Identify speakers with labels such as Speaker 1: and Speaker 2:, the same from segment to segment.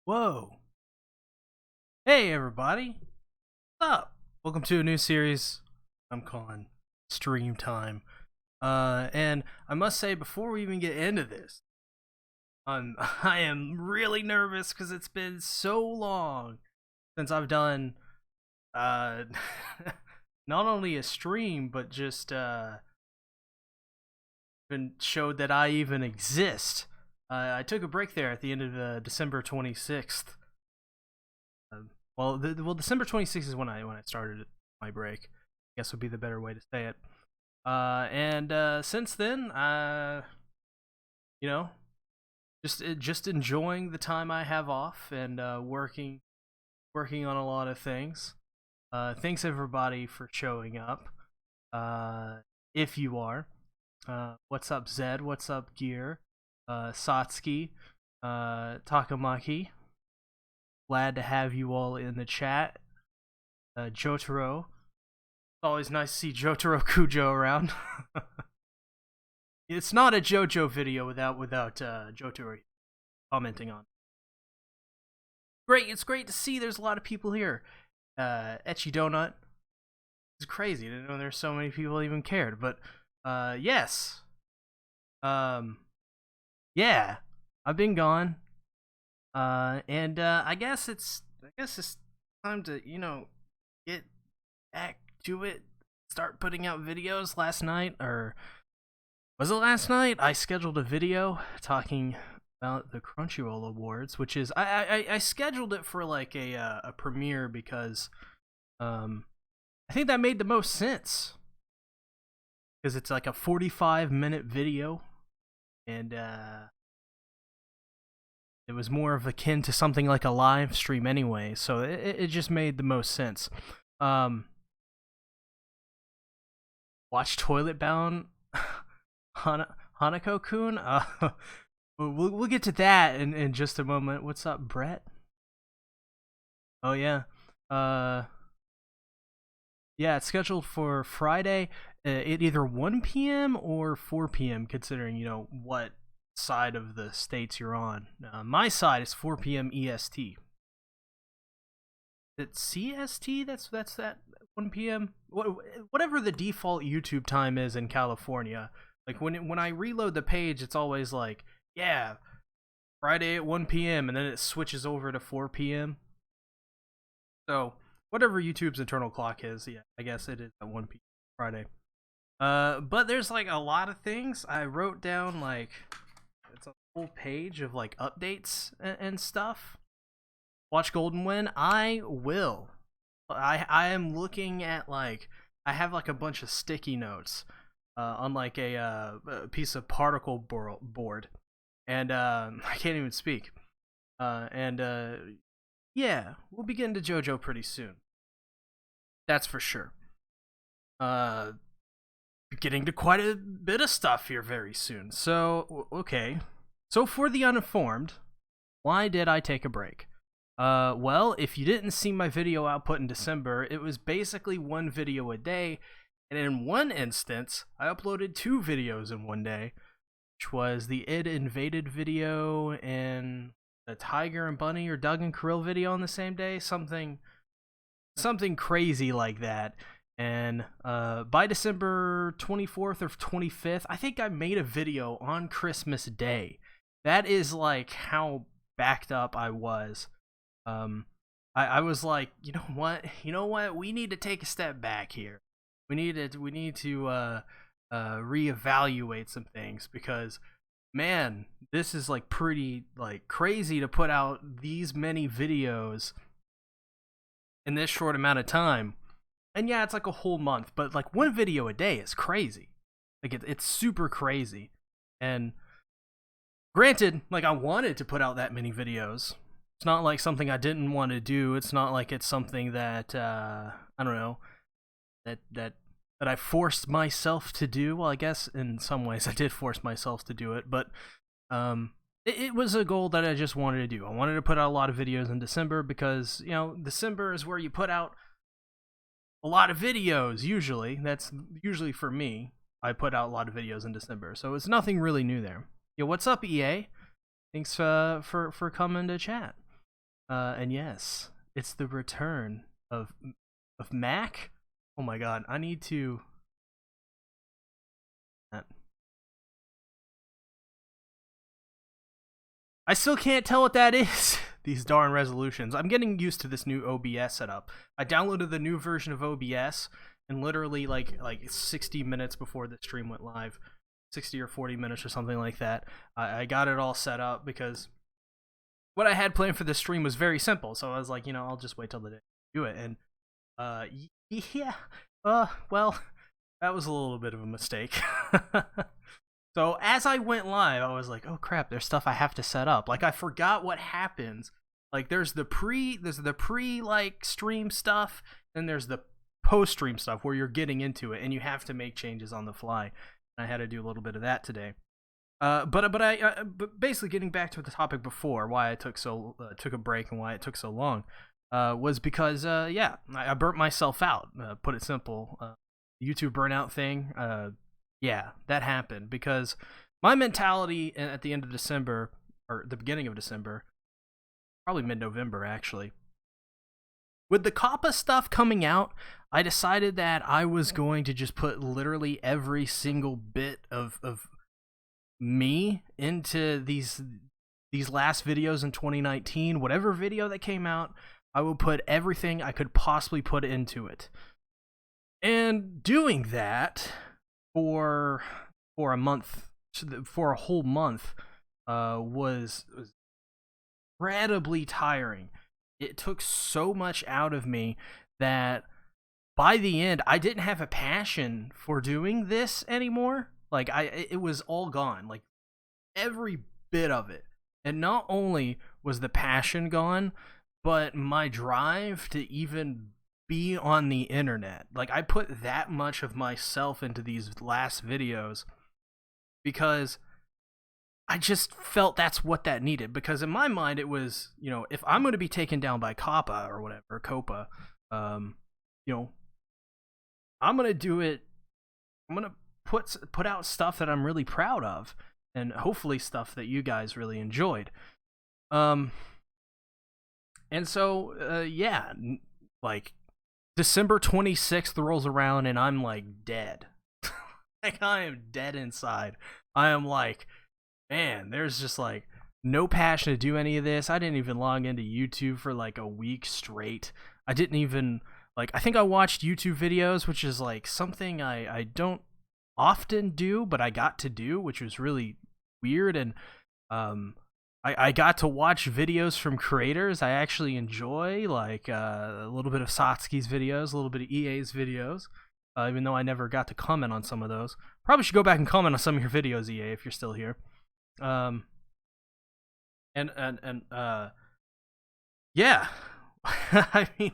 Speaker 1: Whoa. Hey, everybody. What's up? Welcome to a new series I'm calling Stream Time. And I must say, before we even get into this, I am really nervous because it's been so long since I've done uh, not only a stream, but just been showed that I even exist. I took a break there at the end of December 26th. December 26th is when I started my break. I guess would be the better way to say it. And since then, you know, just enjoying the time I have off and working on a lot of things. Thanks everybody for showing up. If you are, what's up Zed? What's up Gear? Satsuki, Takamaki. Glad to have you all in the chat. Jotaro. It's always nice to see Jotaro Kujo around. It's not a JoJo video without Jotaro commenting on. It's great to see there's a lot of people here. Etchy Donut. It's crazy. I didn't know there's so many people even cared, but yes. Yeah, I've been gone. And I guess it's time to, get back to it. Start putting out videos. Last night, or was it last night? I scheduled a video talking about the Crunchyroll Awards, which is I scheduled it for like a premiere because I think that made the most sense because it's like a 45-minute video, and it was more of akin to something like a live stream anyway, so it just made the most sense. Watch Toilet Bound Hanako-kun? We'll get to that in just a moment. What's up, Brett? Oh, yeah. Yeah, it's scheduled for Friday at either 1 p.m. or 4 p.m., considering, what side of the states you're on. My side is 4 p.m. EST. It's CST? That's that 1 p.m. Whatever the default YouTube time is in California. Like when I reload the page, it's always like, yeah, Friday at 1 p.m. and then it switches over to 4 p.m. So whatever YouTube's internal clock is, yeah, I guess it is at 1 p.m. Friday. But there's like a lot of things I wrote down, like it's a full page of like updates and stuff. Watch Golden Wind. I will. I am looking at like I have like a bunch of sticky notes on like a piece of particle board, and I can't even speak. Yeah, we'll be getting to JoJo pretty soon. That's for sure. Getting to quite a bit of stuff here very soon. So okay. So for the uninformed, why did I take a break? Well, if you didn't see my video output in December, it was basically one video a day, and in one instance, I uploaded 2 videos in one day, which was the Id Invaded video and the Tiger and Bunny or Doug and Krill video on the same day, something crazy like that. And by December 24th or 25th, I think I made a video on Christmas Day. That is like how backed up I was. I was like, you know what? We need to take a step back here. We need to reevaluate some things because, man, this is like pretty like crazy to put out these many videos in this short amount of time. And yeah, it's like a whole month, but like one video a day is crazy. Like it's super crazy. And granted, like I wanted to put out that many videos. It's not like something I didn't want to do. It's not like it's something that I don't know, that I forced myself to do. Well, I guess in some ways I did force myself to do it, but it was a goal that I just wanted to do. I wanted to put out a lot of videos in December because, December is where you put out a lot of videos usually. That's usually for me. I put out a lot of videos in December, so it's nothing really new there. Yo, what's up, EA? Thanks for coming to chat. And yes, it's the return of Mac. Oh my god, I need to. I still can't tell what that is. These darn resolutions. I'm getting used to this new OBS setup. I downloaded the new version of OBS, and literally like 60 minutes before the stream went live, 60 or 40 minutes or something like that, I got it all set up because what I had planned for this stream was very simple. So I was like, I'll just wait till the day to do it. And yeah, well, that was a little bit of a mistake. So as I went live, I was like, oh crap, there's stuff I have to set up. Like I forgot what happens. Like there's the pre like stream stuff, and there's the post stream stuff where you're getting into it and you have to make changes on the fly. And I had to do a little bit of that today. But basically getting back to the topic before, why I took a break and why it took so long, was because I burnt myself out. Put it simple, YouTube burnout thing. Yeah, that happened because my mentality at the end of December, or the beginning of December, probably mid-November actually, with the COPPA stuff coming out, I decided that I was going to just put literally every single bit of me into these last videos in 2019. Whatever video that came out, I would put everything I could possibly put into it. And doing that for a month, for a whole month, was incredibly tiring. It took so much out of me that by the end, I didn't have a passion for doing this anymore. Like it was all gone, like every bit of it. And not only was the passion gone, but my drive to even be on the internet. Like I put that much of myself into these last videos because I just felt that's what that needed. Because in my mind it was, if I'm going to be taken down by COPPA or whatever, COPPA, I'm going to do it. I'm going to put out stuff that I'm really proud of, and hopefully stuff that you guys really enjoyed. And so like December 26th rolls around and I'm like dead. Like I am dead inside. I am like, man, there's just like no passion to do any of this. I didn't even log into YouTube for like a week straight. I didn't even I think I watched YouTube videos, which is like something I don't often do, but I got to do, which was really weird. And I got to watch videos from creators I actually enjoy, like a little bit of Satsuki's videos, a little bit of EA's videos, even though I never got to comment on some of those. Probably should go back and comment on some of your videos, EA, if you're still here. Yeah. I mean,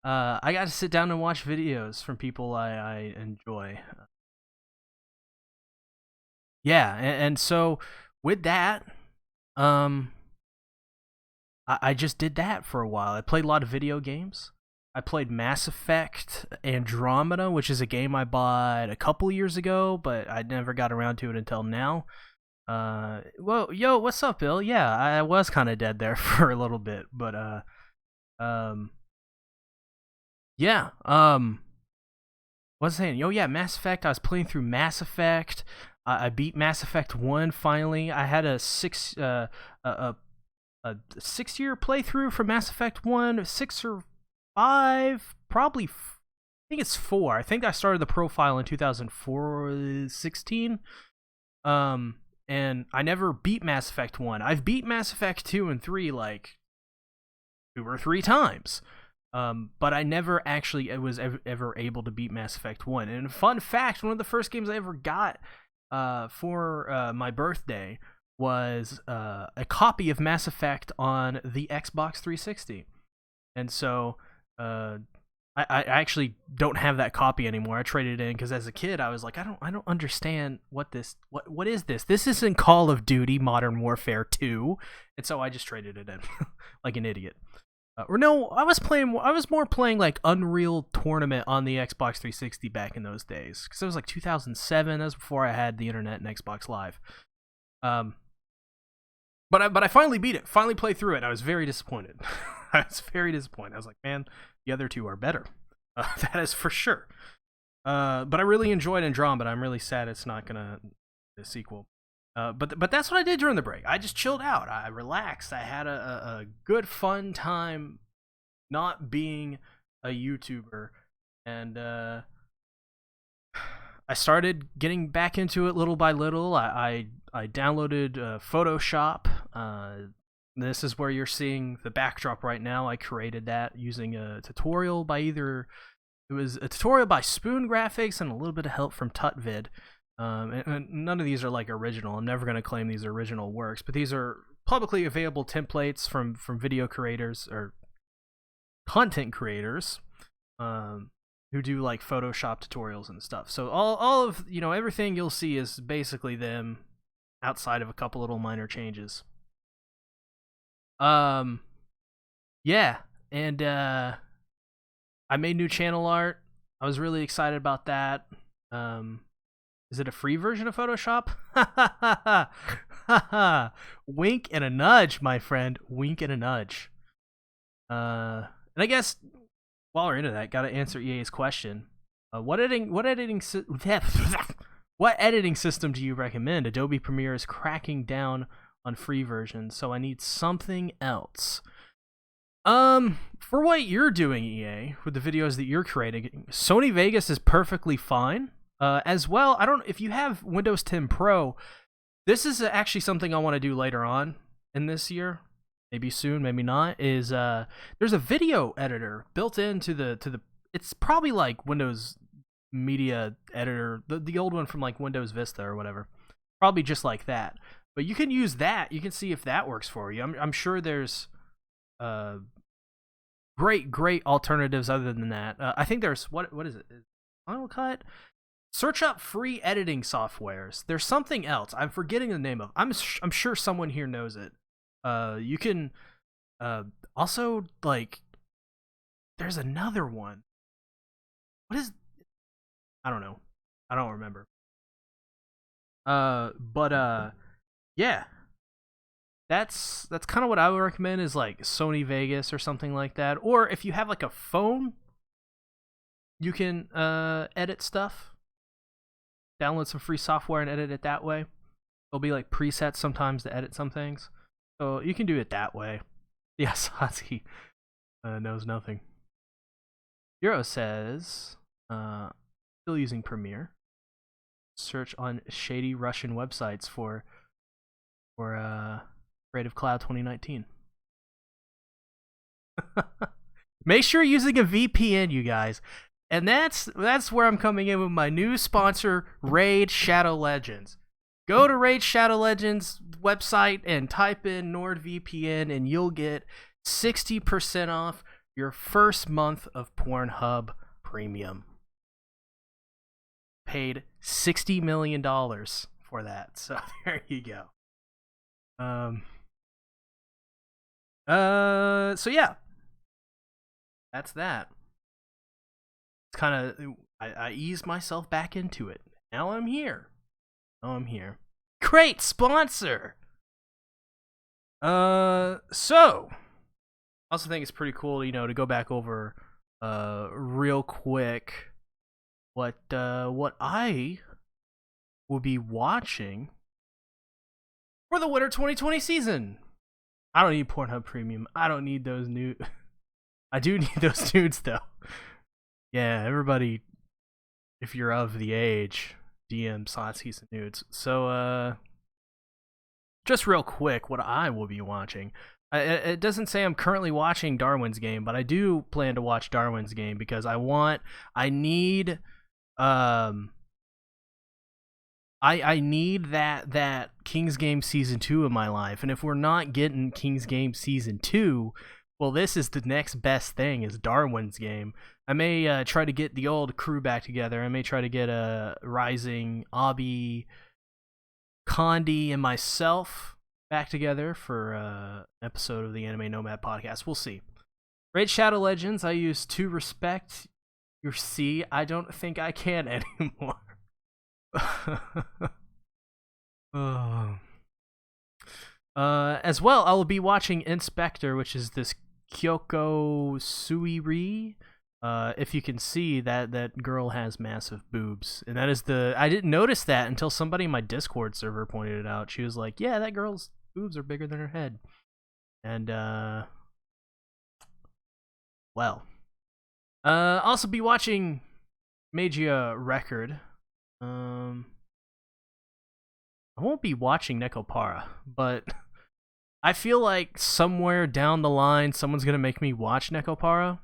Speaker 1: I got to sit down and watch videos from people I enjoy. Yeah, and so with that, I just did that for a while. I played a lot of video games. I played Mass Effect Andromeda, which is a game I bought a couple years ago, but I never got around to it until now. Well, yo, what's up, Bill? Yeah, I was kind of dead there for a little bit, but yeah, what's I saying? Oh yeah, Mass Effect. I was playing through Mass Effect. I beat Mass Effect 1 finally. I had a 6-year playthrough for Mass Effect 1, 6 or 5, probably. I think it's 4. I think I started the profile in 2016. And I never beat Mass Effect 1. I've beat Mass Effect 2 and 3 like 2 or 3 times. But I never actually was ever able to beat Mass Effect 1. And fun fact, one of the first games I ever got for my birthday was a copy of Mass Effect on the Xbox 360. And so I actually don't have that copy anymore. I traded it in because as a kid I was like, I don't understand what is this? This isn't Call of Duty Modern Warfare 2. And so I just traded it in like an idiot. Or no, I was more playing like Unreal Tournament on the Xbox 360 back in those days, because it was like 2007. That was before I had the internet and Xbox Live. But I finally beat it. Finally played through it. I was very disappointed. I was very disappointed. I was like, man, the other two are better. That is for sure. But I really enjoyed Andromeda. I'm really sad it's not gonna be a sequel. But that's what I did during the break. I just chilled out. I relaxed. I had a good fun time not being a YouTuber, and I started getting back into it little by little. I downloaded Photoshop. This is where you're seeing the backdrop right now. I created that using a tutorial by it was a tutorial by Spoon Graphics and a little bit of help from Tutvid. And none of these are like original. I'm never going to claim these are original works, but these are publicly available templates from video creators or content creators who do like Photoshop tutorials and stuff. So all of, everything you'll see is basically them outside of a couple little minor changes. Yeah, and I made new channel art. I was really excited about that. Is it a free version of Photoshop? Wink and a nudge, my friend. Wink and a nudge. And I guess while we're into that, gotta answer EA's question. What editing system do you recommend? Adobe Premiere is cracking down on free versions, so I need something else. For what you're doing, EA, with the videos that you're creating, Sony Vegas is perfectly fine. As well, I don't know if you have Windows 10 Pro. This is actually something I want to do later on in this year, maybe soon, maybe not. Is there's a video editor built into the it's probably like Windows Media Editor, the old one from like Windows Vista or whatever, probably just like that. But you can use that. You can see if that works for you. I'm sure there's great alternatives other than that. I think there's what is it? Final Cut. Search up free editing softwares. There's something else. I'm forgetting the name of. I'm sure someone here knows it. You can also like. There's another one. What is? I don't know. I don't remember. Yeah. That's kind of what I would recommend is like Sony Vegas or something like that. Or if you have like a phone, you can edit stuff. Download some free software and edit it that way. There'll be like presets sometimes to edit some things. So you can do it that way. Yes, Hazi knows nothing. Euro says, still using Premiere. Search on shady Russian websites for Creative Cloud 2019. Make sure you're using a VPN, you guys. And that's where I'm coming in with my new sponsor, Raid Shadow Legends. Go to Raid Shadow Legends website and type in NordVPN and you'll get 60% off your first month of Pornhub Premium. Paid $60 million for that. So there you go. So yeah. That's that. Kind of I eased myself back into it. Now I'm here. Great sponsor. So I also think it's pretty cool, to go back over real quick what I will be watching for the winter 2020 season. I don't need Pornhub Premium. I don't need those nudes. I do need those nudes though. Yeah, everybody, if you're of the age, DM Sotsky some nudes. So, just real quick, what I will be watching. It doesn't say I'm currently watching Darwin's Game, but I do plan to watch Darwin's Game because I need that King's Game Season 2 in my life. And if we're not getting King's Game Season 2, well, this is the next best thing is Darwin's Game. I may try to get the old crew back together. I may try to get Rising, Abby, Condi, and myself back together for an episode of the Anime Nomad podcast. We'll see. Raid Shadow Legends, I use to respect your C. I don't think I can anymore. Oh. As well, I will be watching Inspector, which is this Kyoko Suiri. If you can see that girl has massive boobs, and that is I didn't notice that until somebody in my Discord server pointed it out. She was like, "Yeah, that girl's boobs are bigger than her head," and well, also be watching Magia Record. I won't be watching Nekopara, but I feel like somewhere down the line, someone's gonna make me watch Nekopara.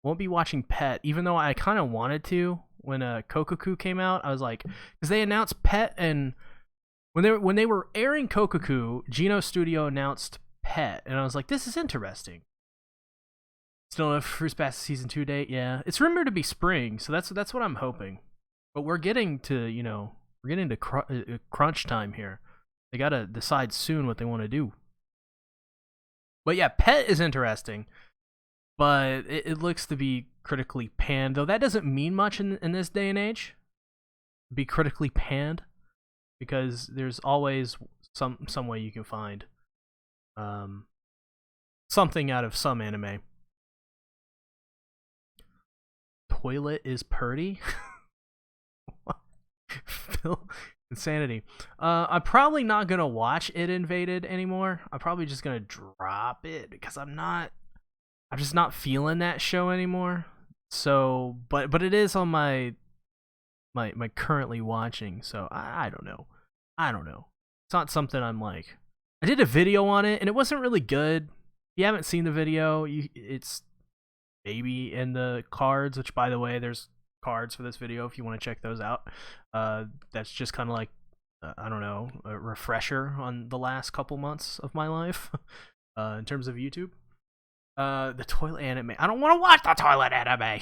Speaker 1: Won't be watching Pet, even though I kind of wanted to. When Kokoku came out, I was like, because they announced Pet, and when they were airing Kokoku, Geno Studio announced Pet, and I was like, this is interesting. Still no Fruits Basket season 2 date. Yeah, it's rumored to be spring, so that's what I'm hoping. But we're getting to crunch time here. They gotta decide soon what they want to do. But yeah, Pet is interesting, but it looks to be critically panned. Though that doesn't mean much in this day and age. Be critically panned, because there's always some way you can find something out of some anime. Toilet is purdy. Phil, insanity. I'm probably not gonna watch It Invaded anymore. I'm probably just gonna drop it because I'm just not feeling that show anymore. So, but it is on my currently watching. So I don't know. It's not something I'm like. I did a video on it and it wasn't really good. If you haven't seen the video, it's maybe in the cards, which, by the way, there's cards for this video if you want to check those out. That's just kind of like I don't know, a refresher on the last couple months of my life in terms of YouTube. The toilet anime. I don't want to watch the toilet anime.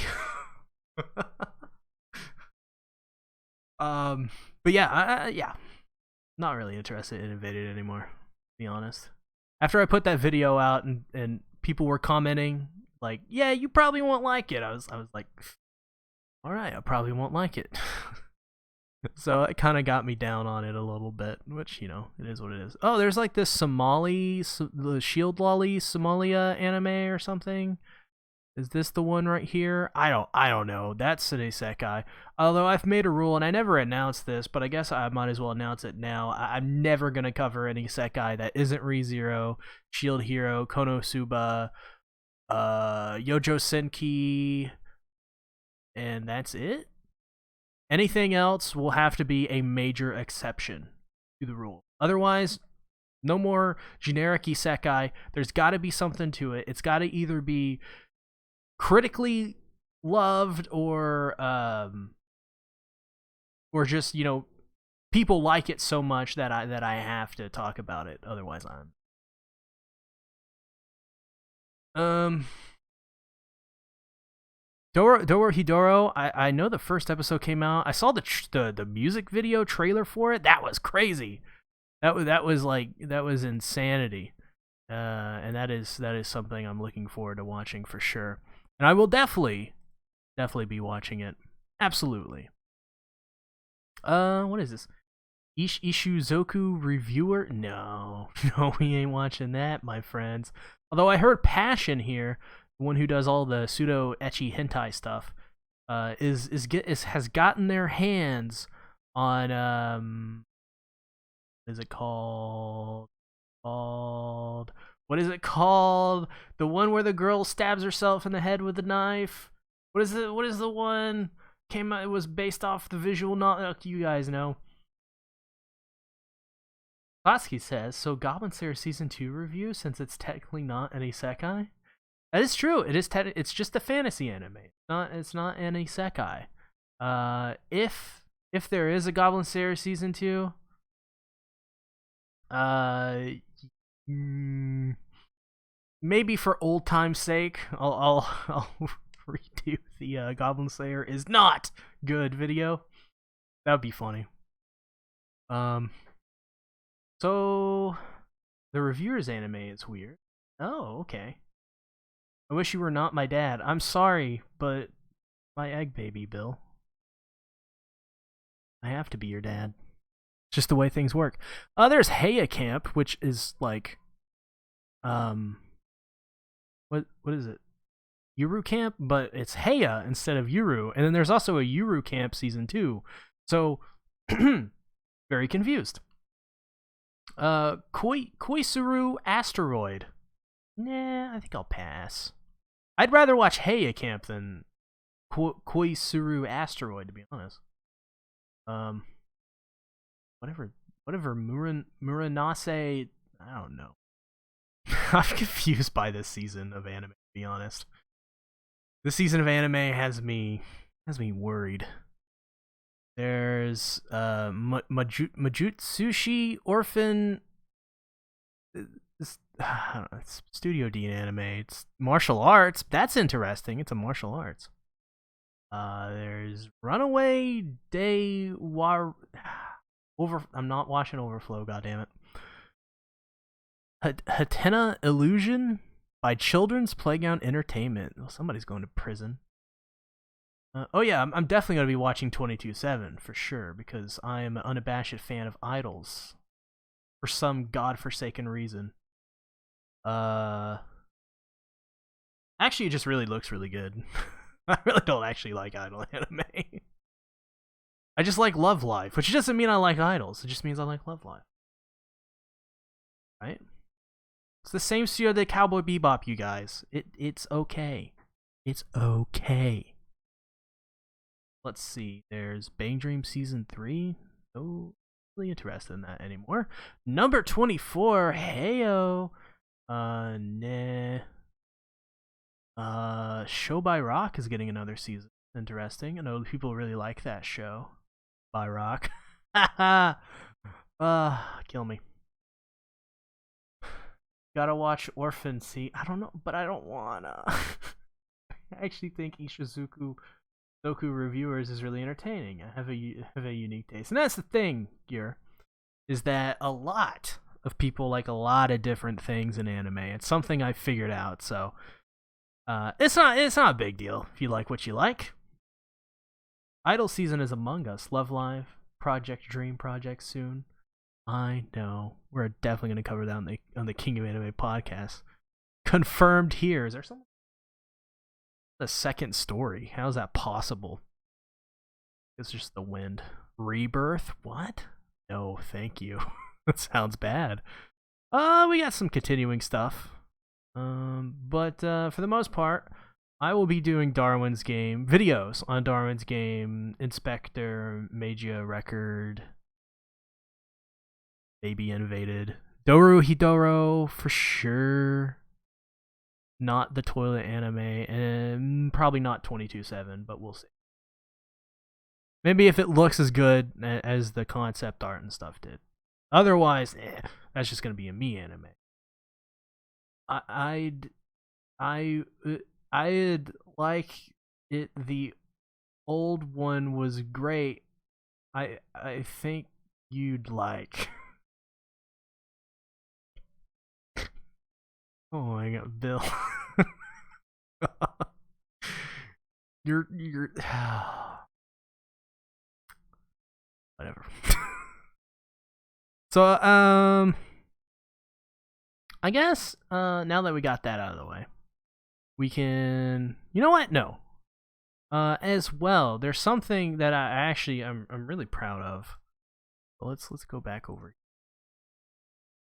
Speaker 1: But yeah, not really interested in Invaded anymore, to be honest. After I put that video out and people were commenting like, yeah, you probably won't like it. I was like, all right, I probably won't like it. So it kind of got me down on it a little bit, which, it is what it is. Oh, there's like this the Shield Lolly Somalia anime or something. Is this the one right here? I don't know. That's an isekai. Although I've made a rule, and I never announced this, but I guess I might as well announce it now. I'm never going to cover any isekai that isn't ReZero, Shield Hero, Konosuba, Yojo Senki, and that's it. Anything else will have to be a major exception to the rule. Otherwise, no more generic isekai. There's got to be something to it. It's got to either be critically loved or just, people like it so much that I have to talk about it. Otherwise, Dorohedoro, I know the first episode came out. I saw the music video trailer for it. That was crazy. That was insanity. And that is something I'm looking forward to watching for sure. And I will definitely be watching it. Absolutely. What is this? Ishuzoku Reviewer? No, we ain't watching that, my friends. Although I heard Passion here, the one who does all the pseudo ecchi hentai stuff, has gotten their hands on what is it called? What is it called? The one where the girl stabs herself in the head with a knife. What is the one? Came out. It was based off the visual novel. You guys know. Klasky says, so Goblin Slayer Season 2 review, since it's technically not an isekai? That is true. It is it's just a fantasy anime. It's not an isekai. If there is a Goblin Slayer Season 2, maybe for old time's sake, I'll redo the Goblin Slayer is not good video. That would be funny. So the reviewer's anime is weird. Oh, okay. I wish you were not my dad. I'm sorry, but my egg baby, Bill. I have to be your dad. Just the way things work. There's Heya Camp, which is like, what is it? Yuru Camp, but it's Heya instead of Yuru. And then there's also a Yuru Camp season 2. So, very confused. Koisuru Asteroid. Nah, I think I'll pass. I'd rather watch Heya Camp than Koisuru Asteroid, to be honest. Whatever Muranase, I don't know. I'm confused by this season of anime, to be honest. This season of anime has me worried. There's Majutsushi Orphan. I don't know, it's Studio D anime. It's martial arts. That's interesting. It's a martial arts. There's Runaway Day War. I'm not watching Overflow. Goddammit. Hatena Illusion by Children's Playground Entertainment. Well, somebody's going to prison. Oh yeah, I'm definitely going to be watching 22/7 for sure, because I am an unabashed fan of idols for some godforsaken reason. Actually, it just really looks really good. I really don't actually like idol anime. I just like Love Live, which doesn't mean I like idols. It just means I like Love Live. Right? It's the same studio that Cowboy Bebop, you guys. It's okay. It's okay. Let's see. There's Bang Dream Season 3. No really interested in that anymore. Number 24, Heyo. Nah. Show by Rock is getting another season. Interesting. I know people really like that show. By Rock. Kill me. Gotta watch Orphan Sea. I don't know, but I don't wanna. I actually think Ishizuku Doku Reviewers is really entertaining. I have a unique taste. And that's the thing here, is that a lot of people like a lot of different things in anime. It's something I figured out, so it's not a big deal if you like what you like. Idol season is Among Us, Love Live, Project Dream Project soon. I know. We're definitely going to cover that on the King of Anime podcast. Confirmed here. Is there something? The second story. How is that possible? It's just the wind. Rebirth? What? No, thank you. That sounds bad. We got some continuing stuff. But for the most part, I will be doing Darwin's Game videos on Darwin's Game, Inspector, Magia Record, Baby Invaded, Doru Hidoro for sure. Not the toilet anime, and probably not 22/7, but we'll see. Maybe if it looks as good as the concept art and stuff did. Otherwise, that's just gonna be a me anime. I'd like it. The old one was great. I think you'd like. Oh my god, Bill. you're whatever. So I guess now that we got that out of the way, we can, you know what? No. As well, there's something that I'm really proud of. Let's go back over.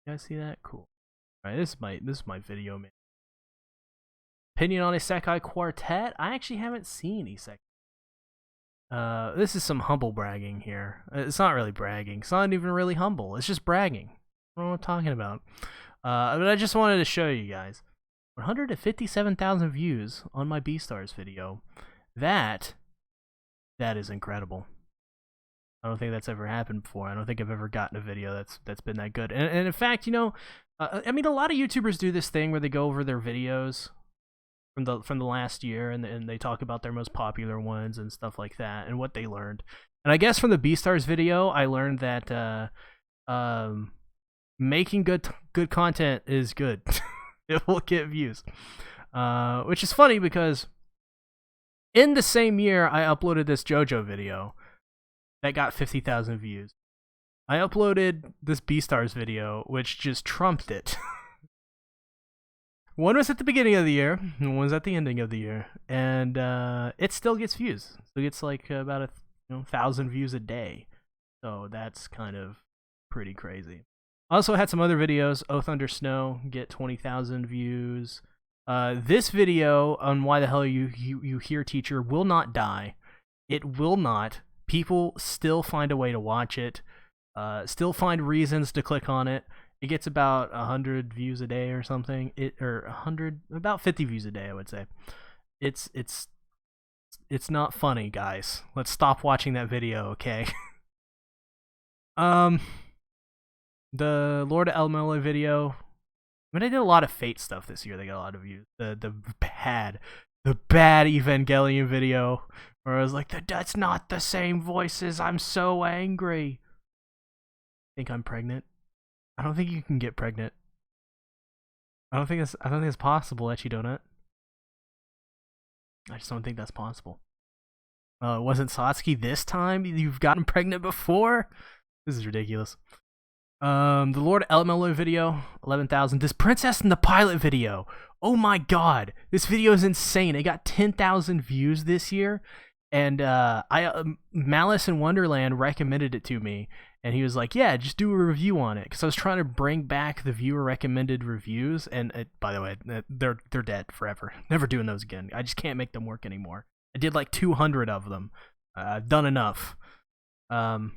Speaker 1: You guys see that? Cool. All right, this is my video, man. Opinion on Isekai Quartet. I actually haven't seen Isekai. This is some humble bragging here. It's not really bragging. It's not even really humble. It's just bragging. I don't know what I'm talking about. But I just wanted to show you guys 157,000 views on my Beastars video. That is incredible. I don't think that's ever happened before. I don't think I've ever gotten a video that's been that good. And in fact, you know, I mean, a lot of YouTubers do this thing where they go over their videos from the last year and they talk about their most popular ones and stuff like that and what they learned. And I guess from the Beastars video, I learned that making good content is good. It will get views, which is funny because in the same year I uploaded this JoJo video that got 50,000 views. I uploaded this Beastars video, which just trumped it. One was at the beginning of the year, and one was at the ending of the year, and it still gets views. So it gets like about 1,000 views a day. So that's kind of pretty crazy. I also had some other videos. Oath Under Snow get 20,000 views. This video on Why the Hell you Here Teacher will not die. It will not. People still find a way to watch it. Still find reasons to click on it. It gets about 100 views a day or something. About 50 views a day, I would say. It's not funny, guys. Let's stop watching that video, okay? The Lord of Elmela video. I did a lot of Fate stuff this year. They got a lot of views. The bad Evangelion video where I was like, that's not the same voices. I'm so angry. Think I'm pregnant? I don't think you can get pregnant. I don't think it's possible, Etchy Donut. I just don't think that's possible. It wasn't Satsuki this time? You've gotten pregnant before? This is ridiculous. The Lord Elmelo video, 11,000. This Princess in the Pilot video. Oh my god. This video is insane. It got 10,000 views this year. And Malice in Wonderland recommended it to me. And he was like, yeah, just do a review on it. Because I was trying to bring back the viewer recommended reviews. And by the way, they're dead forever. Never doing those again. I just can't make them work anymore. I did like 200 of them. I've done enough. And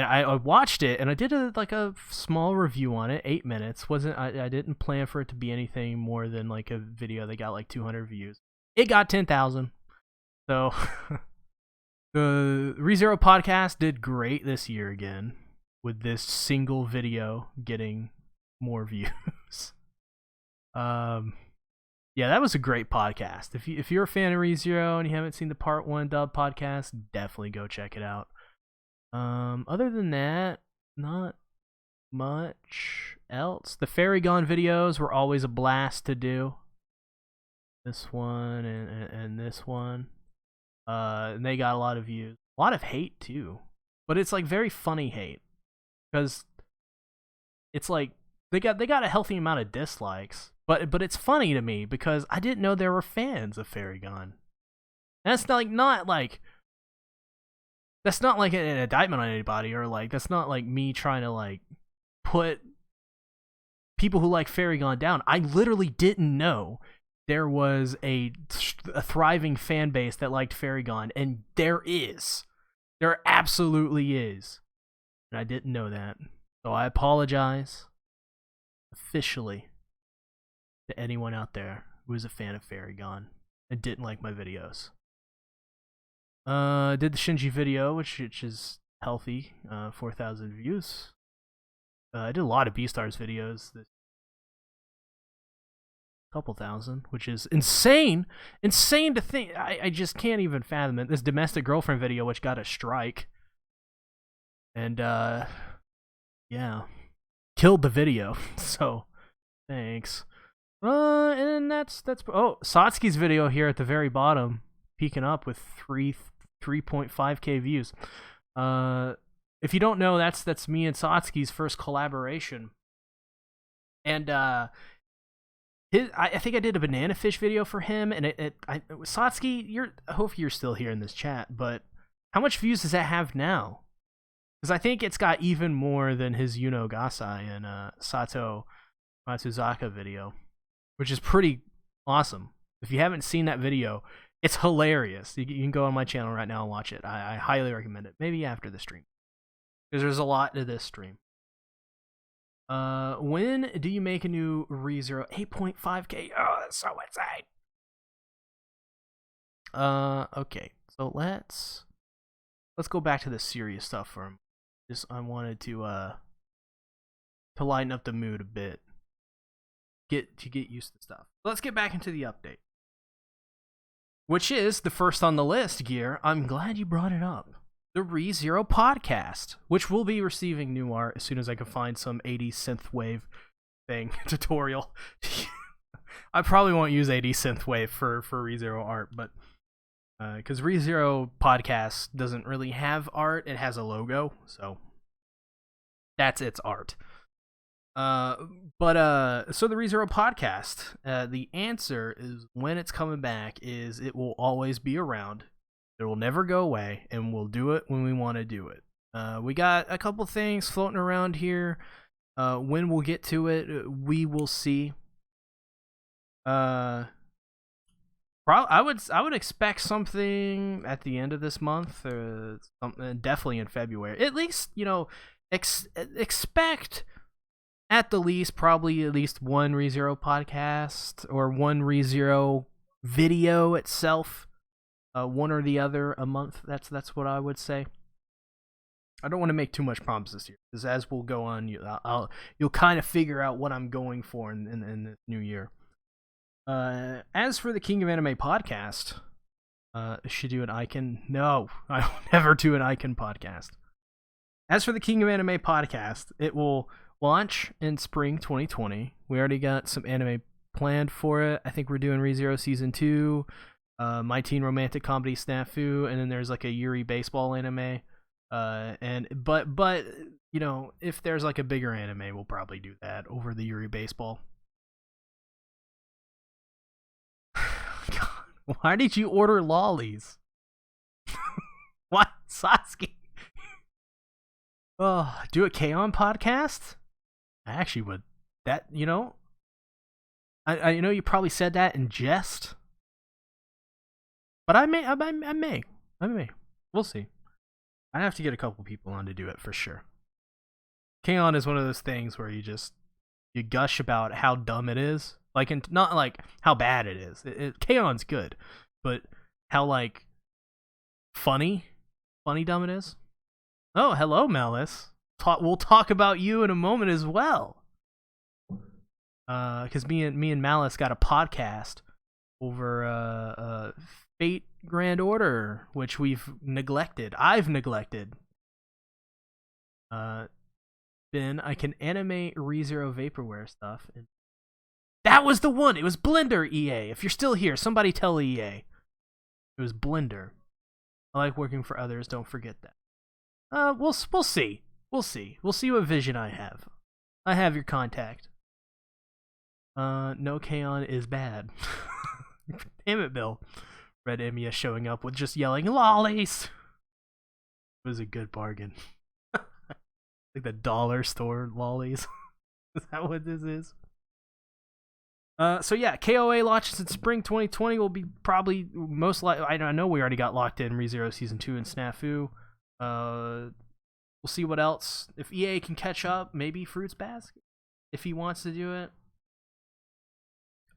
Speaker 1: I watched it, and I did a small review on it, 8 minutes. I didn't plan for it to be anything more than like a video that got like 200 views. It got 10,000. So the ReZero podcast did great this year again, with this single video getting more views. Yeah, that was a great podcast. If you're a fan of ReZero and you haven't seen the Part 1 dub podcast, definitely go check it out. Other than that, not much else. The Fairy Gone videos were always a blast to do. This one and this one. And they got a lot of views. A lot of hate too. But it's like very funny hate. Because it's like they got a healthy amount of dislikes. But it's funny to me because I didn't know there were fans of Fairy Gone. And that's not like that's not like an indictment on anybody, or like that's not like me trying to like put people who like Fairy Gone down. I literally didn't know there was a thriving fan base that liked Fairy Gone, and there absolutely is, and I didn't know that. So I apologize officially to anyone out there who is a fan of Fairy Gone and didn't like my videos. Did the Shinji video, which is healthy, 4,000 views. I did a lot of Beastars videos, couple thousand, which is insane to think. I just can't even fathom it. This Domestic Girlfriend video, which got a strike, and yeah, killed the video. So thanks. And that's Satsuki's video here at the very bottom, peaking up with 3.5k views. If you don't know, that's me and Satsuki's first collaboration. And I think I did a banana fish video for him, and Satsuki, I hope you're still here in this chat, but how much views does that have now? Because I think it's got even more than his Yuno Gasai and Sato Matsuzaka video, which is pretty awesome. If you haven't seen that video, it's hilarious. You can go on my channel right now and watch it. I highly recommend it. Maybe after the stream, because there's a lot to this stream. When do you make a new ReZero? 8.5k. Oh, that's so insane. Okay. So let's go back to the serious stuff for him. I wanted to lighten up the mood a bit. Get used to stuff. Let's get back into the update, which is the first on the list, Gear. I'm glad you brought it up. The ReZero podcast, which will be receiving new art as soon as I can find some 80s synthwave thing tutorial. I probably won't use 80s synthwave for ReZero art, but because ReZero podcast doesn't really have art, it has a logo, so That's its art. But so the ReZero podcast, the answer is when it's coming back is it will always be around. It will never go away, and we'll do it when we want to do it. We got a couple things floating around here. When we'll get to it, we will see. I would expect something at the end of this month, something definitely in February. At least, expect at the least probably at least one ReZero podcast or one ReZero video itself, one or the other a month. That's what I would say. I don't want to make too much promises here, because as we'll go on, you'll kind of figure out what I'm going for in the new year. As for the King of Anime podcast, should do an Icon? No, I will never do an Icon podcast. As for the King of Anime podcast, it will launch in spring 2020. We already got some anime planned for it. I think we're doing ReZero Season 2, My Teen Romantic Comedy Snafu, and then there's like a Yuri baseball anime. But if there's like a bigger anime, we'll probably do that over the Yuri baseball. God, why did you order lollies? What, Sasuke? Oh, do a K-On! Podcast? I actually would. That, I know you probably said that in jest, but I may. We'll see. I'd have to get a couple people on to do it for sure. K-On! Is one of those things where you gush about how dumb it is. Not like how bad it is. K-On's good, but how funny dumb it is. Oh, hello, Malice. We'll talk about you in a moment as well. Because me and Malice got a podcast over Fate Grand Order, which we've neglected. I've neglected. Then I can animate ReZero Vaporware stuff. That was the one. It was Blender, EA. If you're still here, somebody tell EA. It was Blender. I like working for others. Don't forget that. We'll see. We'll see what vision I have. I have your contact. No K-On! Is bad. Damn it, Bill. Red Emiya showing up with just yelling lollies. It was a good bargain. Like the dollar store lollies. Is that what this is? So yeah, KOA launches in spring 2020. Will be probably most likely. I know we already got locked in ReZero Season 2 and Snafu. We'll see what else. If EA can catch up, maybe Fruits Basket. If he wants to do it.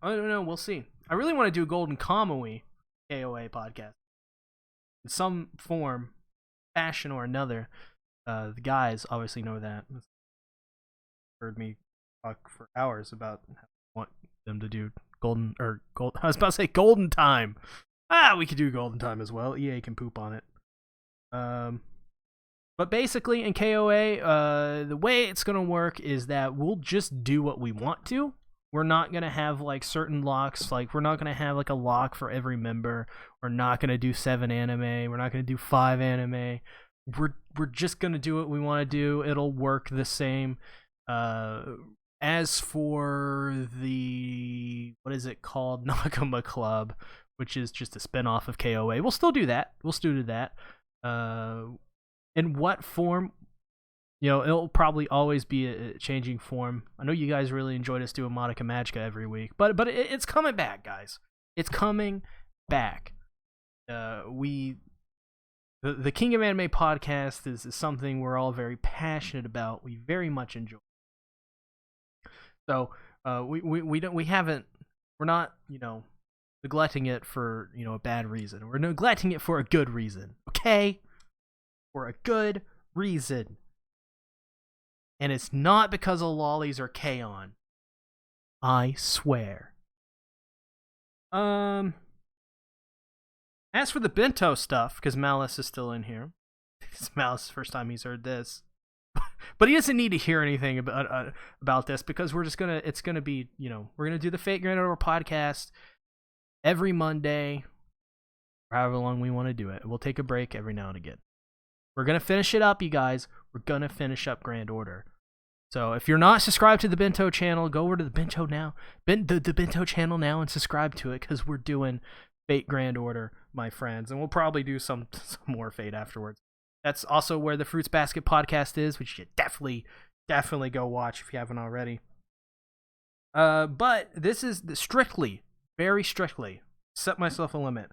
Speaker 1: I don't know. We'll see. I really want to do a Golden Kamui KOA podcast. In some form, fashion, or another. The guys obviously know that. Heard me talk for hours about how I want them to do Golden. I was about to say Golden Time. We could do Golden Time as well. EA can poop on it. But basically in KOA, the way it's gonna work is that we'll just do what we want to. We're not gonna have certain locks. We're not gonna have a lock for every member. We're not gonna do 7 anime. We're not gonna do 5 anime. We're just gonna do what we want to do. It'll work the same. As for the what is it called, Nakama Club, which is just a spinoff of KOA, we'll still do that. In what form? It'll probably always be a changing form. I know you guys really enjoyed us doing Monica Magica every week, but it's coming back, guys. It's coming back. The King of Anime podcast is something we're all very passionate about. We very much enjoy. So we're not neglecting it for a bad reason. We're neglecting it for a good reason. Okay, for a good reason. And it's not because of lollies or K-On! I swear. As for the bento stuff, because Malice is still in here. It's Malice's first time he's heard this. But he doesn't need to hear anything about this, because we're gonna do the Fate Grand Order podcast every Monday, or however long we want to do it. We'll take a break every now and again. We're going to finish it up, you guys. We're going to finish up Grand Order. So if you're not subscribed to the Bento channel, go over to the Bento now, the Bento channel now and subscribe to it, because we're doing Fate Grand Order, my friends. And we'll probably do some more Fate afterwards. That's also where the Fruits Basket podcast is, which you definitely go watch if you haven't already. But this is strictly, very strictly, set myself a limit.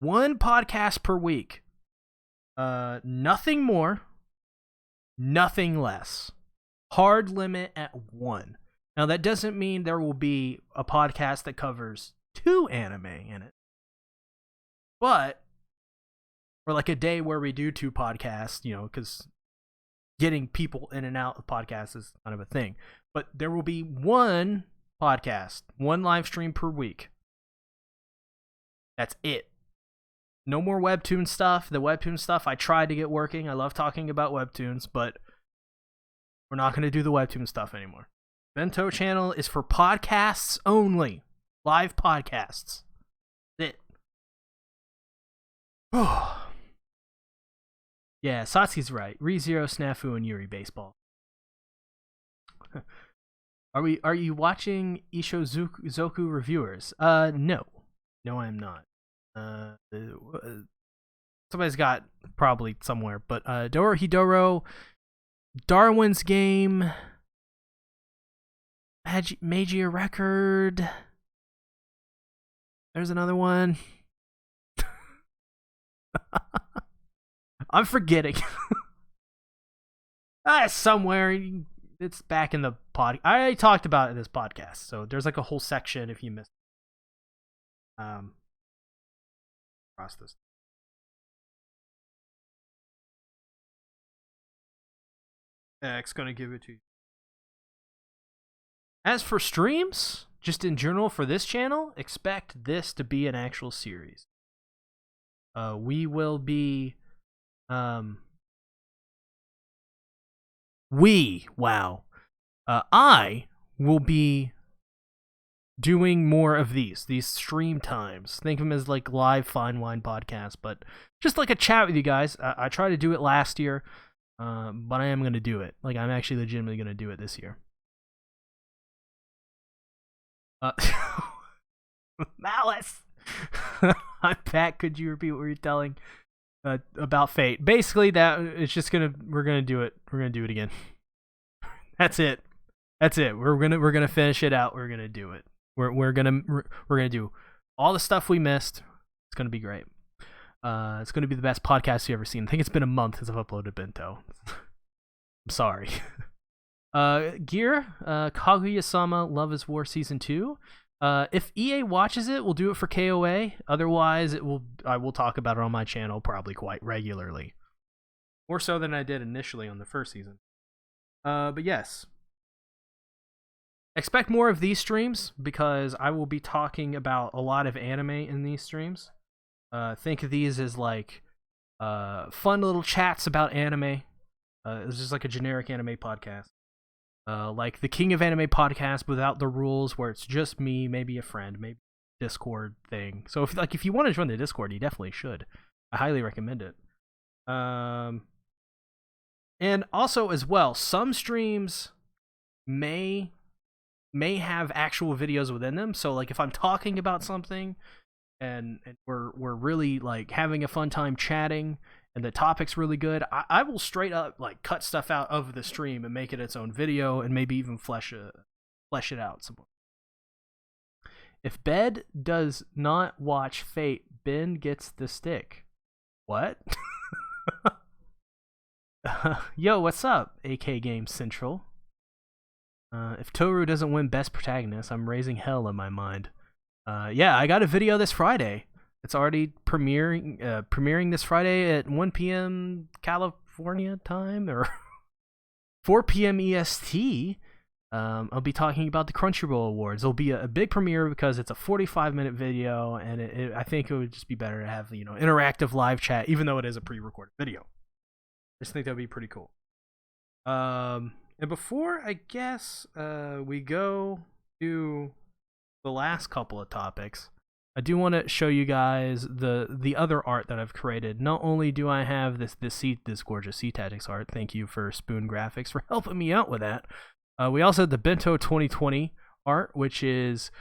Speaker 1: 1 podcast per week. Nothing more, nothing less. Hard limit at 1. Now that doesn't mean there will be a podcast that covers 2 anime in it. But for like a day where we do 2 podcasts, you know, because getting people in and out of podcasts is kind of a thing. But there will be 1 podcast, 1 live stream per week. That's it. No more webtoon stuff. The webtoon stuff I tried to get working. I love talking about webtoons, but we're not going to do the webtoon stuff anymore. Bento channel is for podcasts only. Live podcasts. That's it. Yeah, Satsuki's right. ReZero, Snafu, and Yuri baseball. Are you watching Ishozoku reviewers? No. No, I am not. Somebody's got probably somewhere, but Dorohedoro, Darwin's Game, Meiji Record. There's another one. I'm forgetting. Somewhere. It's back in the pod. I talked about it in this podcast, so there's like a whole section if you missed it. Across this. X gonna give it to you. As for streams, just in general for this channel, expect this to be an actual series. We will be I will be doing more of these stream times. Think of them as like live fine wine podcasts, but just like a chat with you guys. I tried to do it last year, but I am going to do it. Like, I'm actually legitimately going to do it this year. Malice! I'm back. Could you repeat what you were telling about Fate? Basically, we're gonna do it. We're gonna do it again. That's it. We're gonna finish it out. We're gonna do it. We're gonna do all the stuff we missed. It's gonna be great. It's gonna be the best podcast you've ever seen. I think it's been a month since I've uploaded Bento. I'm sorry. Gear, Kaguya-sama Love is War Season 2. If EA watches it, we'll do it for KOA. Otherwise, I will talk about it on my channel probably quite regularly. More so than I did initially on the first season. But yes. Expect more of these streams, because I will be talking about a lot of anime in these streams. Think of these as like fun little chats about anime. It's just like a generic anime podcast. Like the King of Anime podcast without the rules, where it's just me, maybe a friend, maybe Discord thing. So if you want to join the Discord, you definitely should. I highly recommend it. And also as well, some streams may have actual videos within them. So like if I'm talking about something and we're really like having a fun time chatting and the topic's really good, I will straight up like cut stuff out of the stream and make it its own video, and maybe even flesh it out some more. If Bed does not watch Fate, Ben gets the stick. What? Yo, what's up, AK Games Central? If Toru doesn't win Best Protagonist, I'm raising hell in my mind. Yeah, I got a video this Friday. It's already premiering this Friday at 1 p.m. California time, or 4 p.m. EST. I'll be talking about the Crunchyroll Awards. It'll be a big premiere because it's a 45-minute video, and I think it would just be better to have, interactive live chat, even though it is a pre-recorded video. I just think that would be pretty cool. And before, I guess, we go to the last couple of topics, I do want to show you guys the other art that I've created. Not only do I have this gorgeous SeaTactics art, thank you for Spoon Graphics for helping me out with that. We also have the Bento 2020 art, which is,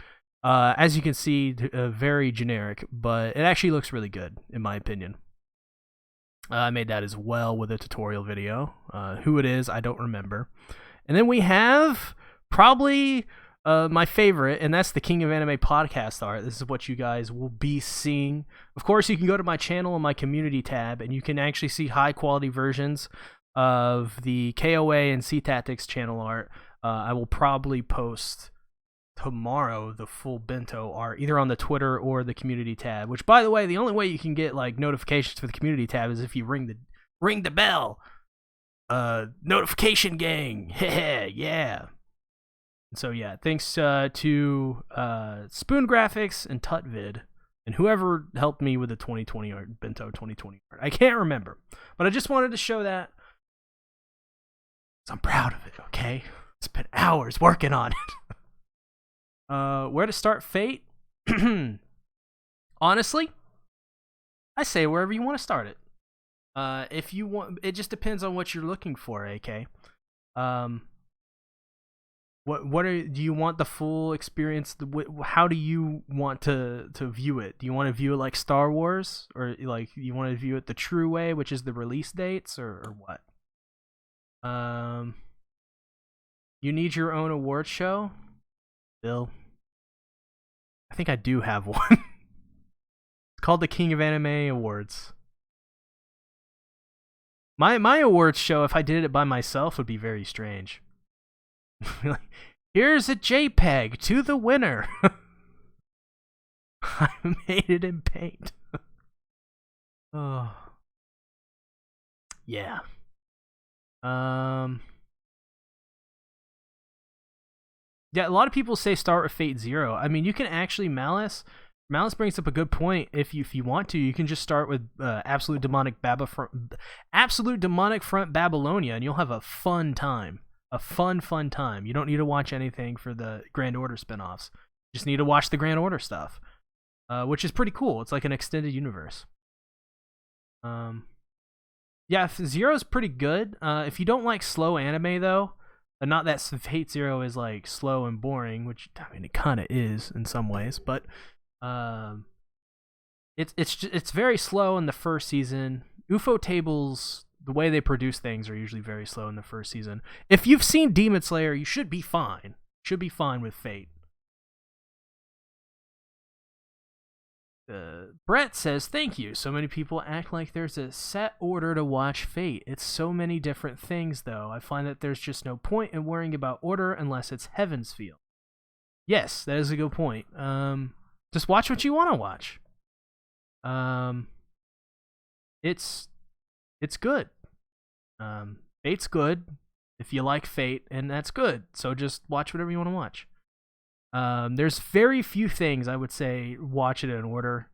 Speaker 1: as you can see, very generic, but it actually looks really good, in my opinion. I made that as well with a tutorial video. Who it is, I don't remember. And then we have probably my favorite, and that's the King of Anime podcast art. This is what you guys will be seeing. Of course, you can go to my channel and my community tab, and you can actually see high-quality versions of the KOA and SeaTactics channel art. I will probably post tomorrow the full Bento art, either on the Twitter or the community tab, which, by the way, the only way you can get like notifications for the community tab is if you ring the bell. Notification gang. Yeah. So yeah, thanks to Spoon Graphics and Tutvid and whoever helped me with the 2020 art, Bento 2020 art. I can't remember, but I just wanted to show that. I'm proud of it, okay? Spent hours working on it. Where to start Fate? Honestly, I say wherever you want to start it. If you want, it just depends on what you're looking for, AK. Do you want the full experience? How do you want to view it? Do you want to view it like Star Wars, or like you want to view it the true way, which is the release dates, or what? You need your own award show, Bill. I think I do have one. It's called the King of Anime Awards. My awards show, if I did it by myself, would be very strange. Here's a JPEG to the winner. I made it in Paint. Oh. Yeah. Yeah, a lot of people say start with Fate Zero. I mean, you can actually Malice brings up a good point. If you want to, you can just start with Absolute Demonic Front Babylonia, and you'll have a fun time. A fun time. You don't need to watch anything for the Grand Order spinoffs. You just need to watch the Grand Order stuff, which is pretty cool. It's like an extended universe. Yeah, Zero's pretty good. If you don't like slow anime, though, and not that Fate Zero is like slow and boring, which I mean it kind of is in some ways, but it's very slow in the first season. UFO tables, the way they produce things, are usually very slow in the first season. If you've seen Demon Slayer, you should be fine. Should be fine with Fate. Brett says, thank you. So many people act like there's a set order to watch Fate. It's so many different things, though. I find that there's just no point in worrying about order unless it's Heaven's Feel. Yes, that is a good point. Just watch what you want to watch. It's good. Fate's good if you like Fate, and that's good. So just watch whatever you want to watch. There's very few things I would say watch it in order.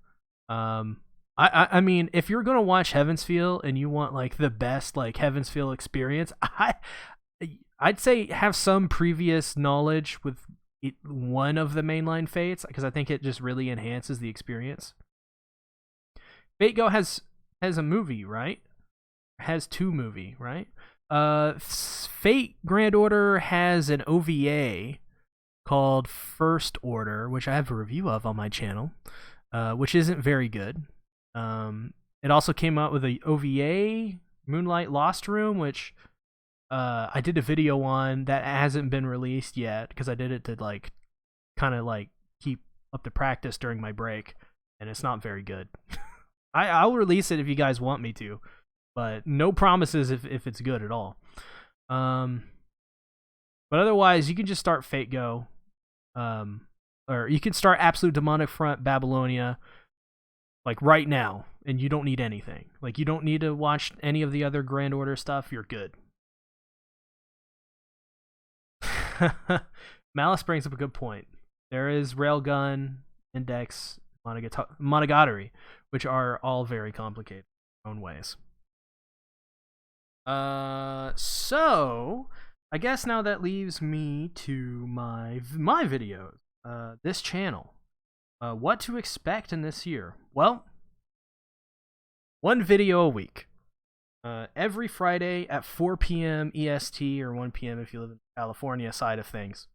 Speaker 1: I mean, if you're gonna watch Heaven's Feel and you want like the best like Heaven's Feel experience, I'd say have some previous knowledge with one of the mainline Fates, because I think it just really enhances the experience. Fate Go has a movie, right? Has two movie, right? Fate Grand Order has an OVA called First Order, which I have a review of on my channel, which isn't very good. It also came out with a OVA, Moonlight Lost Room, which I did a video on that hasn't been released yet, because I did it to like kind of like keep up the practice during my break, and it's not very good. I'll release it if you guys want me to, but no promises if it's good at all. But otherwise, you can just start Fate Go, or you can start Absolute Demonic Front Babylonia, like right now, and you don't need anything. Like you don't need to watch any of the other Grand Order stuff. You're good. Malice brings up a good point. There is Railgun, Index, Monogatari, which are all very complicated in their own ways. So I guess now that leaves me to my videos. This channel. What to expect in this year? Well, one video a week. Every Friday at 4 p.m. EST or 1 p.m. if you live in the California side of things.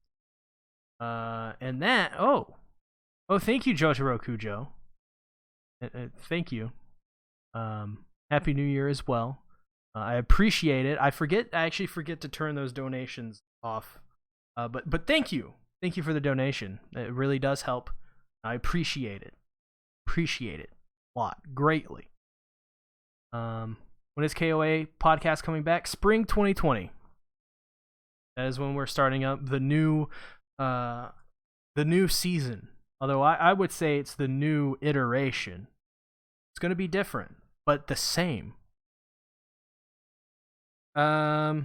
Speaker 1: And that, thank you, Jotaro Kujo. Thank you. Happy New Year as well. I appreciate it. I actually forget to turn those donations off. But thank you. Thank you for the donation. It really does help. I appreciate it. Appreciate it a lot. Greatly. When is KOA podcast coming back? Spring 2020. That is when we're starting up the new season. Although I would say it's the new iteration. It's going to be different, but the same. So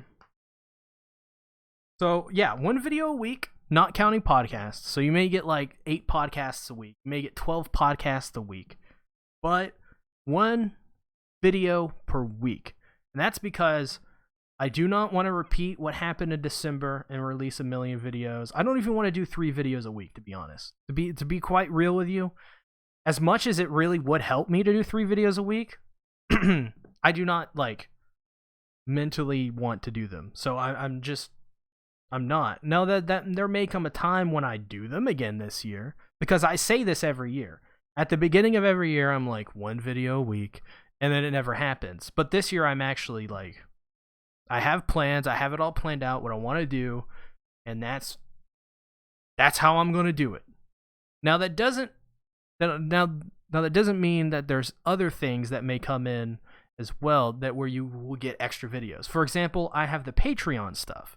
Speaker 1: yeah, one video a week, not counting podcasts. So you may get like 8 podcasts a week. You may get 12 podcasts a week. But one video per week. And that's because I do not want to repeat what happened in December and release a million videos. I don't even want to do 3 videos a week, to be honest. To be quite real with you, as much as it really would help me to do 3 videos a week, I do not like mentally want to do them. So I'm not. Now that there may come a time when I do them again this year, because I say this every year. At the beginning of every year, I'm like 1 video a week, and then it never happens. But this year, I'm actually like, I have plans. I have it all planned out, what I want to do, and that's how I'm going to do it. Now that doesn't mean that there's other things that may come in as well that where you will get extra videos. For example, I have the Patreon stuff.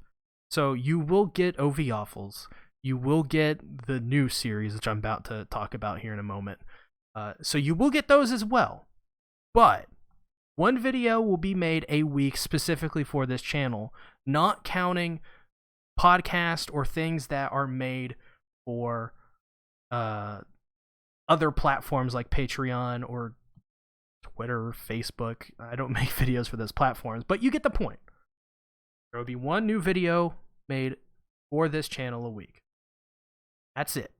Speaker 1: So you will get OV Awfuls. You will get the new series, which I'm about to talk about here in a moment. So you will get those as well. But one video will be made a week specifically for this channel, not counting podcasts or things that are made for other platforms like Patreon or Twitter, Facebook. I don't make videos for those platforms, but you get the point. There will be one new video made for this channel a week. That's it.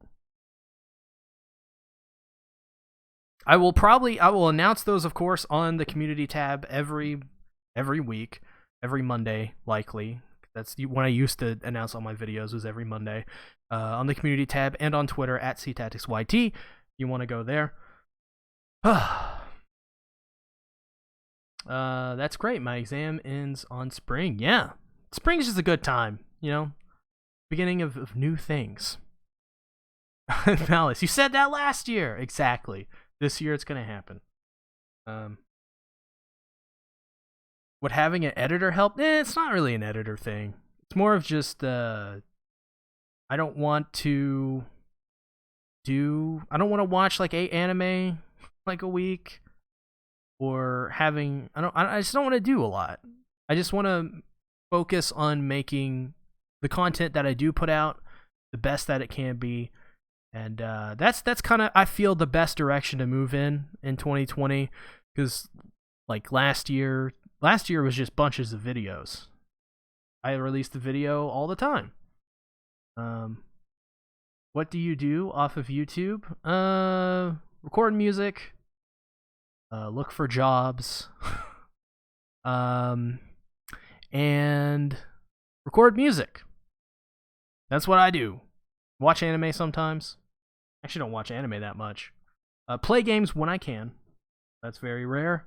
Speaker 1: I will announce those, of course, on the community tab every week, every Monday, likely. That's when I used to announce all my videos, was every Monday. On the community tab and on Twitter at SeaTacticsYT. You want to go there. That's great. My exam ends on spring. Yeah. Spring's just a good time, you know? Beginning of new things. Malice, you said that last year. Exactly. This year it's going to happen. Would having an editor help? It's not really an editor thing. It's more of just, I don't want to watch like 8 anime like a week, or I just don't want to do a lot. I just want to focus on making the content that I do put out the best that it can be. And that's kind of, I feel, the best direction to move in 2020, because like last year was just bunches of videos. I released the video all the time. What do you do off of YouTube? Record music, look for jobs, and record music. That's what I do. Watch anime sometimes. Actually, don't watch anime that much. Play games when I can. That's very rare.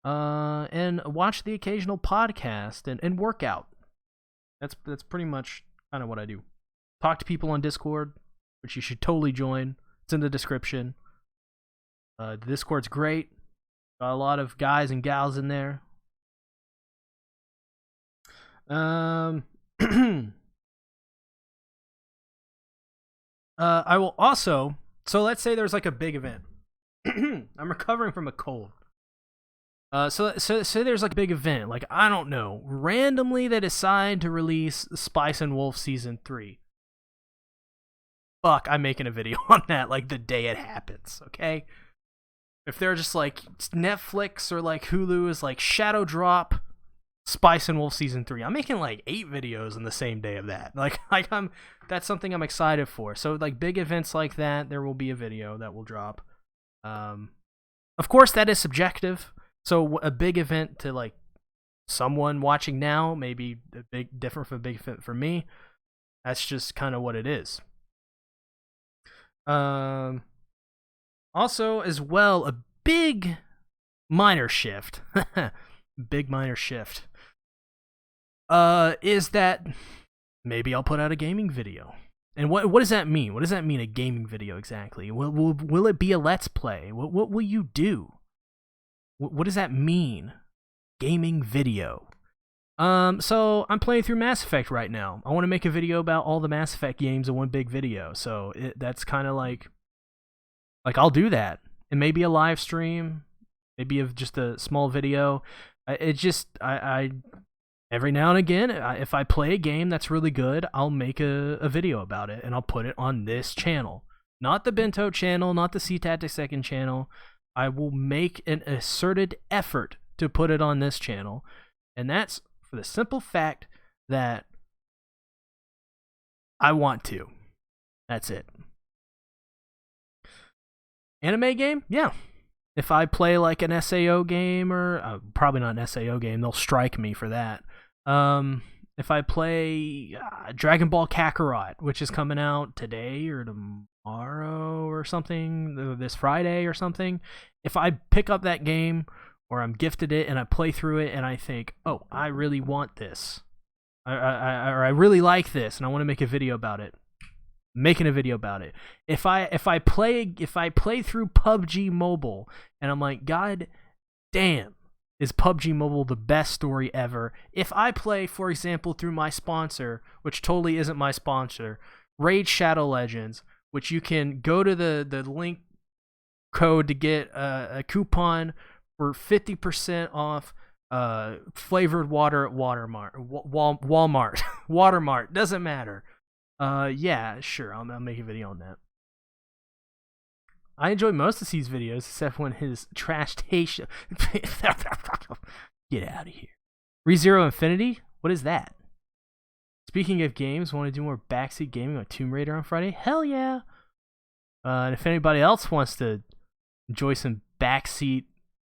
Speaker 1: And watch the occasional podcast and work out. That's pretty much kind of what I do. Talk to people on Discord, which you should totally join. It's in the description. The Discord's great. Got a lot of guys and gals in there. I will also, so let's say there's like a big event. I'm recovering from a cold. So there's like a big event, like, I don't know, randomly they decide to release Spice and Wolf Season 3. Fuck, I'm making a video on that like the day it happens, okay? If they're just like Netflix or like Hulu is like Shadow Drop Spice and Wolf Season 3. I'm making like 8 videos in the same day of that. That's something I'm excited for. So like big events like that, there will be a video that will drop. Of course, that is subjective. So a big event to like someone watching now may be different from a big event for me. That's just kind of what it is. Also, as well, a big minor shift. Big minor shift. Is that maybe I'll put out a gaming video. And what does that mean? What does that mean, a gaming video exactly? Will it be a Let's Play? What will you do? What does that mean? Gaming video. So I'm playing through Mass Effect right now. I want to make a video about all the Mass Effect games in one big video. So that's kind of like I'll do that. It may be a live stream, maybe just a small video. I every now and again, if I play a game that's really good, I'll make a video about it, and I'll put it on this channel. Not the Bento channel, not the SeaTactics and I channel. I will make an asserted effort to put it on this channel, and that's for the simple fact that I want to. That's it. Anime game? Yeah. If I play like an SAO game, or probably not an SAO game, they'll strike me for that. If I play Dragon Ball Kakarot, which is coming out today or tomorrow or something, this Friday or something, if I pick up that game or I'm gifted it and I play through it and I think, oh, I really want this, or I really like this and I want to make a video about it, making a video about it. If I play through PUBG Mobile and I'm like, God damn, is PUBG Mobile the best story ever? If I play, for example, through my sponsor, which totally isn't my sponsor, Raid Shadow Legends, which you can go to the link code to get a coupon for 50% off flavored water at Walmart. Watermart, doesn't matter. Yeah, sure, I'll make a video on that. I enjoy most of C's videos, except when his trash taste. Get out of here. ReZero Infinity? What is that? Speaking of games, want to do more backseat gaming on Tomb Raider on Friday? Hell yeah! And if anybody else wants to enjoy some backseat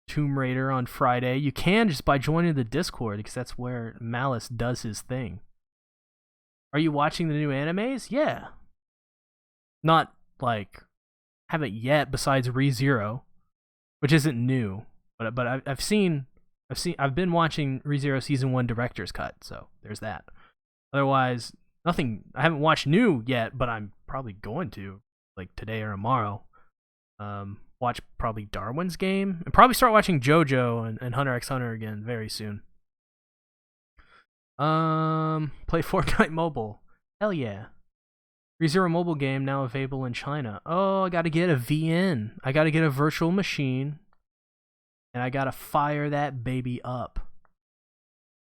Speaker 1: Tomb Raider on Friday, you can just by joining the Discord, because that's where Malice does his thing. Are you watching the new animes? Yeah. Not like, haven't yet, besides ReZero, which isn't new, but I've been watching ReZero season 1 director's cut, so there's that. Otherwise, nothing. I haven't watched new yet, but I'm probably going to, like today or tomorrow. Watch probably Darwin's Game, and probably start watching JoJo and Hunter x Hunter again very soon. Play Fortnite Mobile. Hell yeah. ReZero mobile game now available in China. Oh, I gotta get a VN. I gotta get a virtual machine. And I gotta fire that baby up.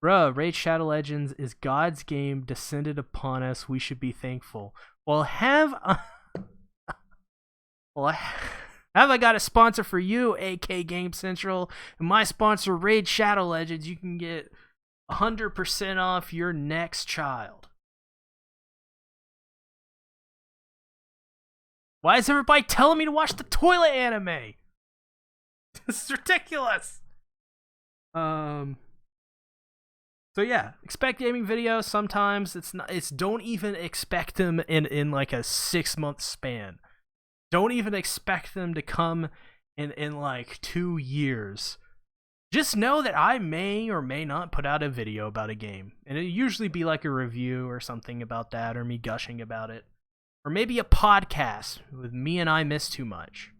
Speaker 1: Bruh, Raid Shadow Legends is God's game descended upon us. We should be thankful. Well, have I got a sponsor for you, AK Game Central. And my sponsor, Raid Shadow Legends. You can get 100% off your next child. Why is everybody telling me to watch the toilet anime? This is ridiculous. So yeah, expect gaming videos. Sometimes don't even expect them in like a 6-month span. Don't even expect them to come in like 2 years. Just know that I may or may not put out a video about a game. And it'll usually be like a review or something about that, or me gushing about it. Or maybe a podcast with me and I Miss Too Much.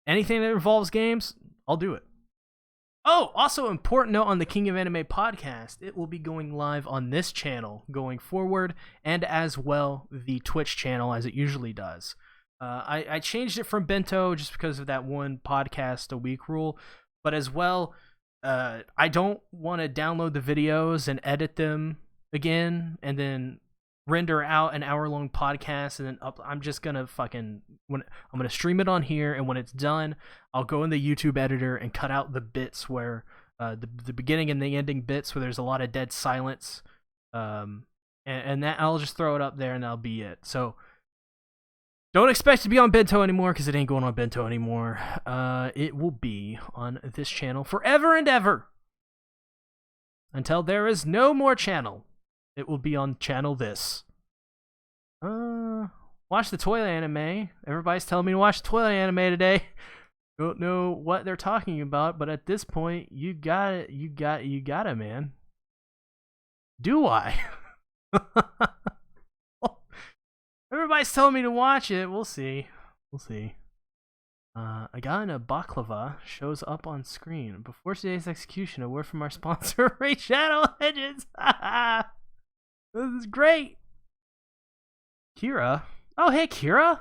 Speaker 1: Anything that involves games, I'll do it. Oh, also important note on the King of Anime podcast, it will be going live on this channel going forward, and as well the Twitch channel as it usually does. I changed it from Bento just because of that one podcast a week rule, but as well, I don't want to download the videos and edit them again and then render out an hour-long podcast and then I'm just gonna I'm gonna stream it on here, and when it's done, I'll go in the YouTube editor and cut out the bits where the beginning and the ending bits where there's a lot of dead silence, and that I'll just throw it up there and that'll be it. So don't expect to be on Bento anymore because it ain't going on Bento anymore. It will be on this channel forever and ever until there is no more channel. It will be on channel this. Watch the toilet anime. Everybody's telling me to watch the toilet anime today. Don't know what they're talking about, but at this point, you got it. You got it, man. Do I? Everybody's telling me to watch it. We'll see. We'll see. A guy in a baklava shows up on screen. Before today's execution, a word from our sponsor, Raid Shadow Legends. This is great. Kira. Oh, hey, Kira.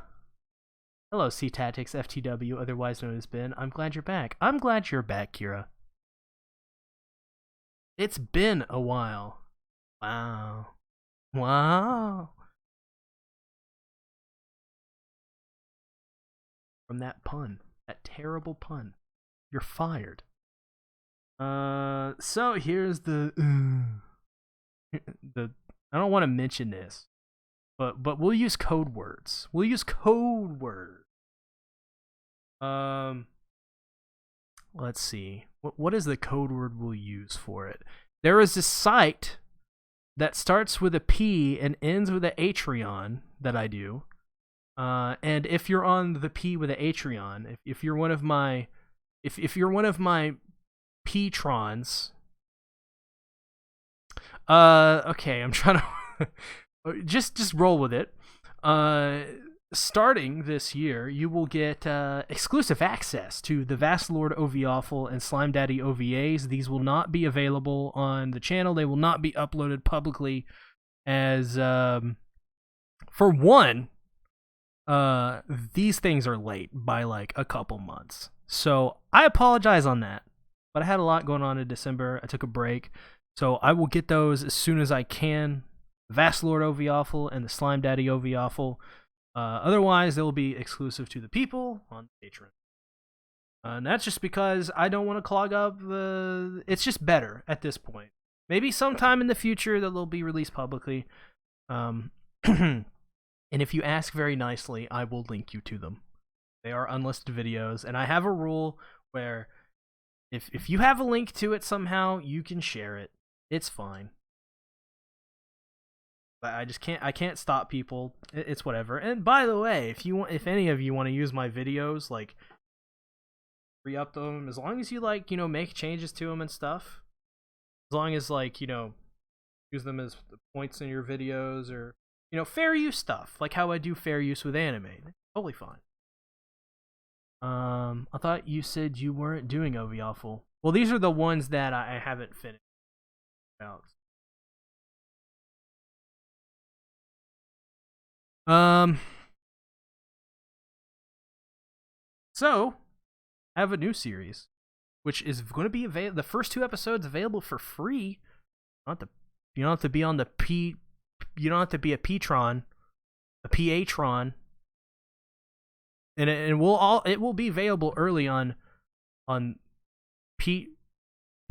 Speaker 1: Hello, SeaTactics FTW, otherwise known as Ben. I'm glad you're back. I'm glad you're back, Kira. It's been a while. Wow. Wow. From that pun. That terrible pun. You're fired. So here's the I don't want to mention this, but we'll use code words. We'll use code words. Let's see. What is the code word we'll use for it? There is this site that starts with a P and ends with an Atreon that I do. And if you're on the P with an Atreon, if you're one of my if you're one of my P-trons, okay, I'm trying to just roll with it. Starting this year, you will get exclusive access to the Vast Lord OVAwful and Slime Daddy OVAs. These will not be available on the channel. They will not be uploaded publicly as, for one, these things are late by like a couple months. So I apologize on that, but I had a lot going on in December. I took a break. So I will get those as soon as I can. Vast Lord OVAwful and the Slime Daddy OVAwful. Otherwise, they will be exclusive to the people on Patreon. And that's just because I don't want to clog up the... It's just better at this point. Maybe sometime in the future that they'll be released publicly. And if you ask very nicely, I will link you to them. They are unlisted videos, and I have a rule where if you have a link to it somehow, you can share it. It's fine. I just can't. I can't stop people. It's whatever. And by the way, if any of you want to use my videos, like re-up them, as long as you like, make changes to them and stuff. As long as like, use them as points in your videos or fair use stuff, like how I do fair use with anime. Totally fine. I thought you said you weren't doing OVAwful. Well, these are the ones that I haven't finished out. So I have a new series, which is going to be the first 2 episodes available for free. You don't have to be on the P. You don't have to be a P-tron, a PA-tron, and it will be available early on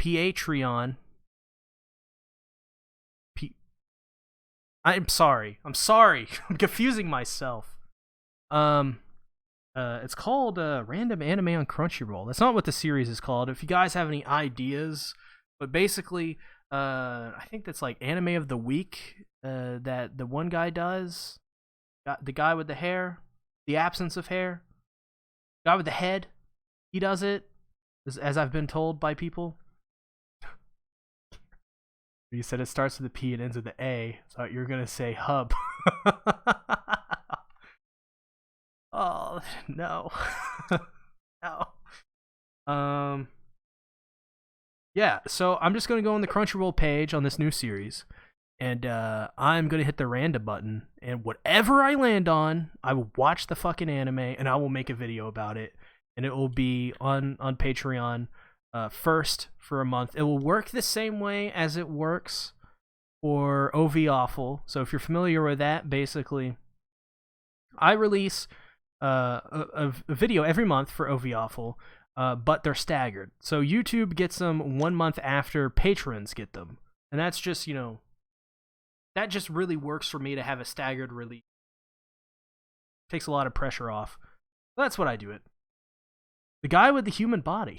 Speaker 1: Patreon. I'm sorry. I'm confusing myself. It's called Random Anime on Crunchyroll. That's not what the series is called. If you guys have any ideas, but basically, I think that's like Anime of the Week that the one guy does. The guy with the hair, the absence of hair, guy with the head. He does it, as I've been told by people. You said it starts with a P and ends with an A. So you're gonna say hub. Oh no. No. Yeah, so I'm just gonna go on the Crunchyroll page on this new series, and I'm gonna hit the random button, and whatever I land on, I will watch the fucking anime, and I will make a video about it, and it will be on Patreon first for a month. It will work the same way as it works for OVAwful. So if you're familiar with that, basically, I release a video every month for OVAwful. but they're staggered. So YouTube gets them 1 month after patrons get them. And that's just, that just really works for me to have a staggered release. Takes a lot of pressure off. That's what I do it. The guy with the human body.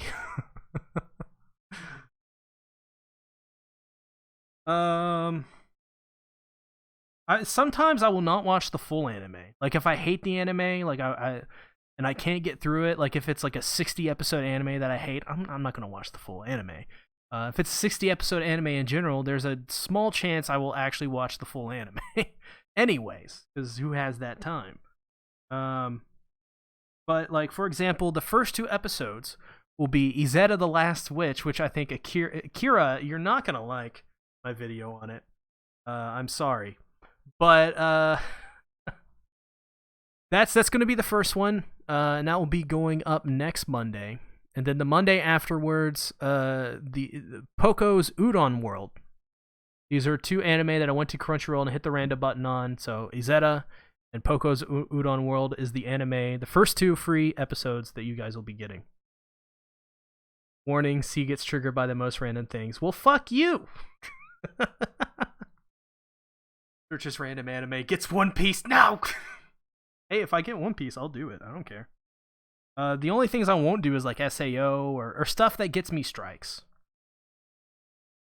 Speaker 1: Sometimes I will not watch the full anime. Like if I hate the anime, like and I can't get through it, like if it's like a 60 episode anime that I hate, I'm not gonna watch the full anime. If it's a 60 episode anime in general, there's a small chance I will actually watch the full anime. Anyways, because who has that time? But like for example, the first 2 episodes will be Izetta the Last Witch, which I think Akira, you're not gonna like my video on it. I'm sorry, but that's gonna be the first one, and that will be going up next Monday, and then the Monday afterwards, the Poco's Udon World. These are 2 anime that I went to Crunchyroll and hit the random button on. So Izetta and Poco's Udon World is the anime. The first 2 free episodes that you guys will be getting. Warning: C gets triggered by the most random things. Well, fuck you. Searches random anime, gets One Piece now. Hey, if I get One Piece, I'll do it. I don't care. The only things I won't do is like SAO or stuff that gets me strikes.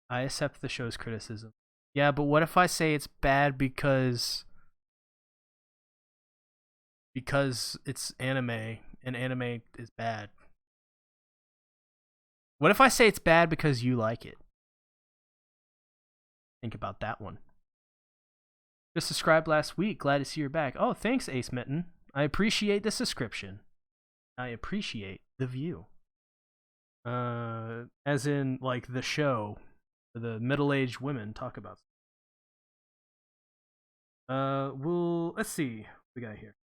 Speaker 1: I accept the show's criticism. Yeah, but what if I say it's bad because it's anime and anime is bad? What if I say it's bad because you like it? Think about that one. Just subscribed last week. Glad to see you're back. Oh, thanks, Ace Mitten. I appreciate the subscription. I appreciate the view. As in, like, the show. The middle-aged women talk about. Let's see what we got here.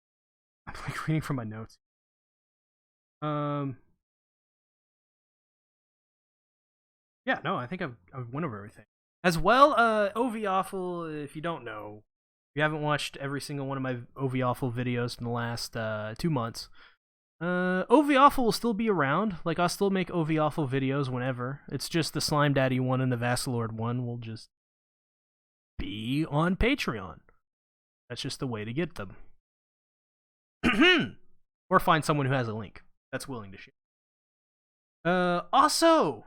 Speaker 1: I'm like reading from my notes. Yeah, no, I think I've went over everything. As well, OV Awful, if you don't know, if you haven't watched every single one of my OV Awful videos in the last 2 months, OV Awful will still be around. Like, I'll still make OV Awful videos whenever. It's just the Slime Daddy one and the Vassalord one will just be on Patreon. That's just the way to get them. Or find someone who has a link that's willing to share. Also,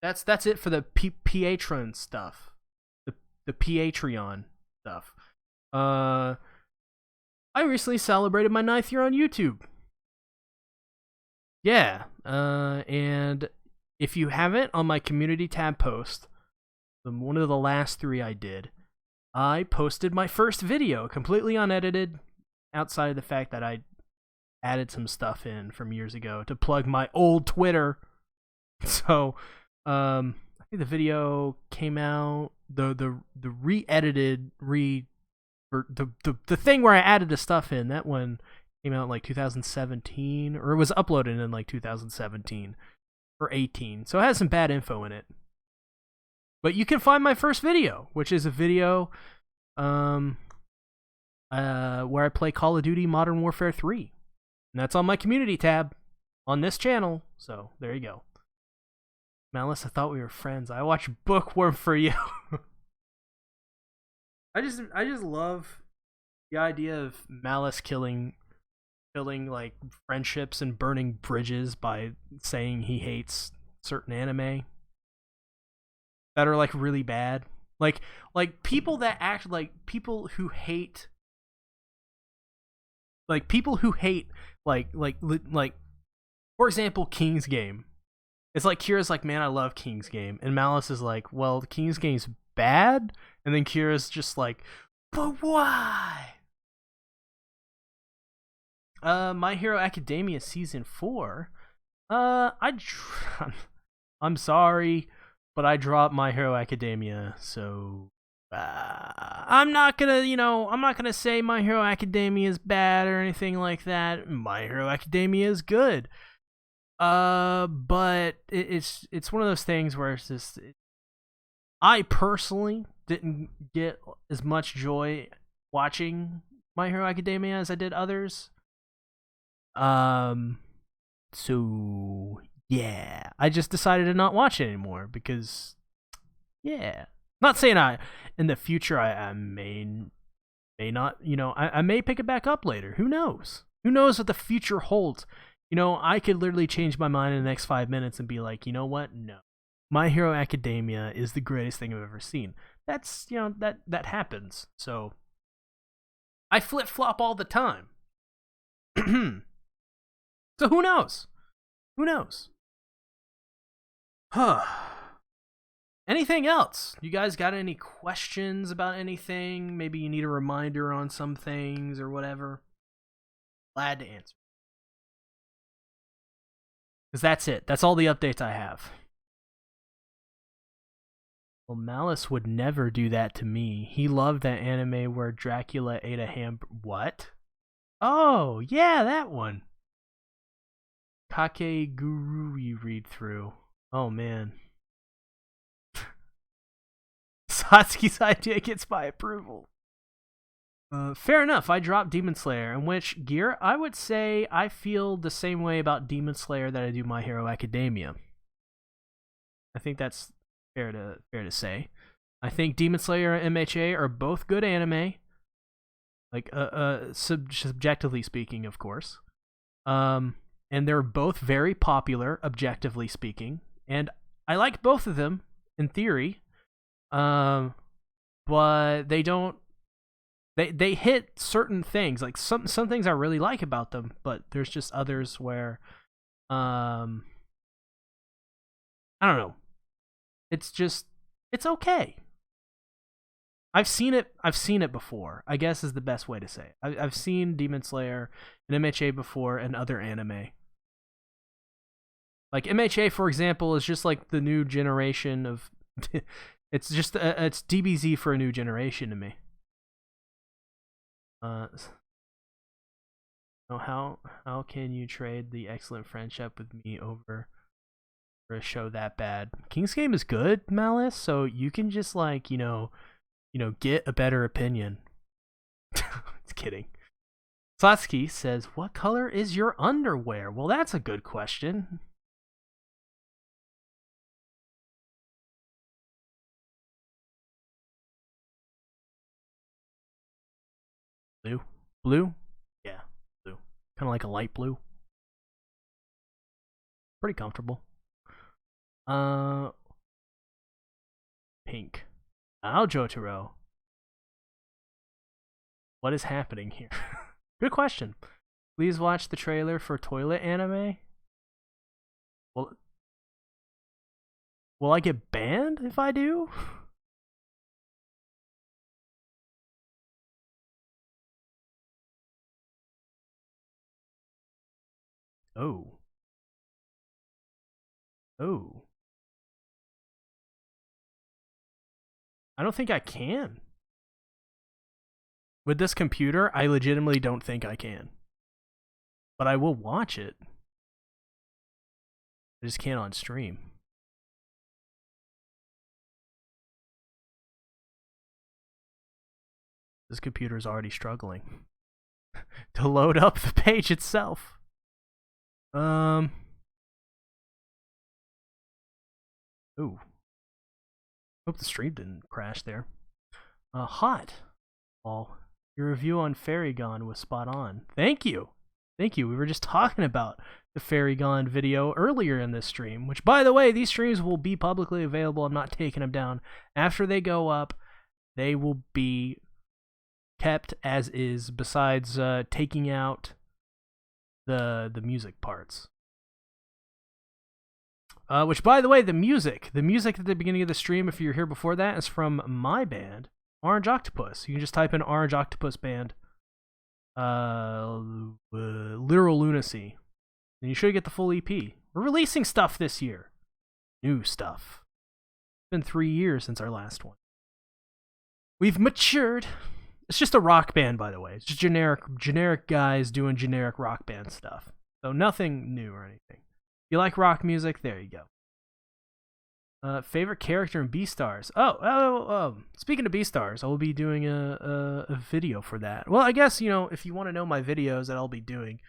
Speaker 1: that's it for the Patreon stuff. The Patreon stuff. I recently celebrated my 9th year on YouTube. Yeah, and if you haven't, on my community tab post, one of the last 3 I did, I posted my first video, completely unedited, outside of the fact that I added some stuff in from years ago to plug my old Twitter. So, I think the video came out, the re-edited, the thing where I added the stuff in, that one came out in like 2017, or it was uploaded in like 2017 or 18. So it has some bad info in it. But you can find my first video, which is a video where I play Call of Duty Modern Warfare 3. And that's on my community tab on this channel. So there you go. Malice, I thought we were friends. I watched Bookworm for you. I just love the idea of Malice killing like friendships and burning bridges by saying he hates certain anime that are like really bad. Like people that act like people who hate like for example, King's Game. It's like Kira's like, man, I love King's Game, and Malice is like, well, King's Game's bad, and then Kira's just like, but why? My Hero Academia Season 4. I'm sorry, but I dropped My Hero Academia, so I'm not gonna say My Hero Academia is bad or anything like that. My Hero Academia is good. But it's one of those things where it's just, I personally didn't get as much joy watching My Hero Academia as I did others. So yeah, I just decided to not watch it anymore because, yeah. Not saying in the future I may not, I may pick it back up later. Who knows? Who knows what the future holds? I could literally change my mind in the next 5 minutes and be like, you know what? No. My Hero Academia is the greatest thing I've ever seen. That's, that happens. So I flip-flop all the time. So who knows? Who knows? Huh. Anything else? You guys got any questions about anything? Maybe you need a reminder on some things or whatever. Glad to answer. Because that's it. That's all the updates I have. Well, Malice would never do that to me. He loved that anime where Dracula ate a What? Oh, yeah, that one. Kakegurui read through. Oh, man. Satsuki's idea gets my approval. Fair enough. I dropped Demon Slayer. In which gear? I would say I feel the same way about Demon Slayer that I do My Hero Academia. I think that's fair to say. I think Demon Slayer and MHA are both good anime. Like subjectively speaking, of course. And they're both very popular, objectively speaking. And I like both of them in theory. But they don't. They hit certain things. Like some things I really like about them, but there's just others where, I don't know. It's okay. I've seen it before, I guess is the best way to say it. I've seen Demon Slayer and MHA before and other anime. Like MHA, for example, is just like the new generation of... it's DBZ for a new generation to me. How can you trade the excellent friendship with me over for a show that bad? King's Game is good, Malice, so you can just like, get a better opinion. It's kidding. Satsuki says, what color is your underwear? Well, that's a good question. Blue? Yeah, blue. Kind of like a light blue. Pretty comfortable. Pink. Now, Jotaro. What is happening here? Good question. Please watch the trailer for toilet anime. Will I get banned if I do? Oh. I don't think I can. With this computer, I legitimately don't think I can. But I will watch it. I just can't on stream. This computer is already struggling to load up the page itself. Ooh. Hope the stream didn't crash there. Hot. Well, your review on Fairy Gone was spot on. Thank you. We were just talking about the Fairy Gone video earlier in this stream, which, by the way, these streams will be publicly available. I'm not taking them down. After they go up, they will be kept as is, besides taking out the music parts. Which, by the way, the music at the beginning of the stream, if you're here before that, is from my band, Orange Octopus. You can just type in Orange Octopus Band, Literal Lunacy, and you should get the full EP. We're releasing stuff this year. New stuff. It's been 3 years since our last one. We've matured. It's just a rock band, by the way. It's just generic guys doing generic rock band stuff. So nothing new or anything. If you like rock music, there you go. Favorite character in Beastars? Speaking of Beastars, I will be doing a video for that. Well, I guess, if you want to know my videos that I'll be doing,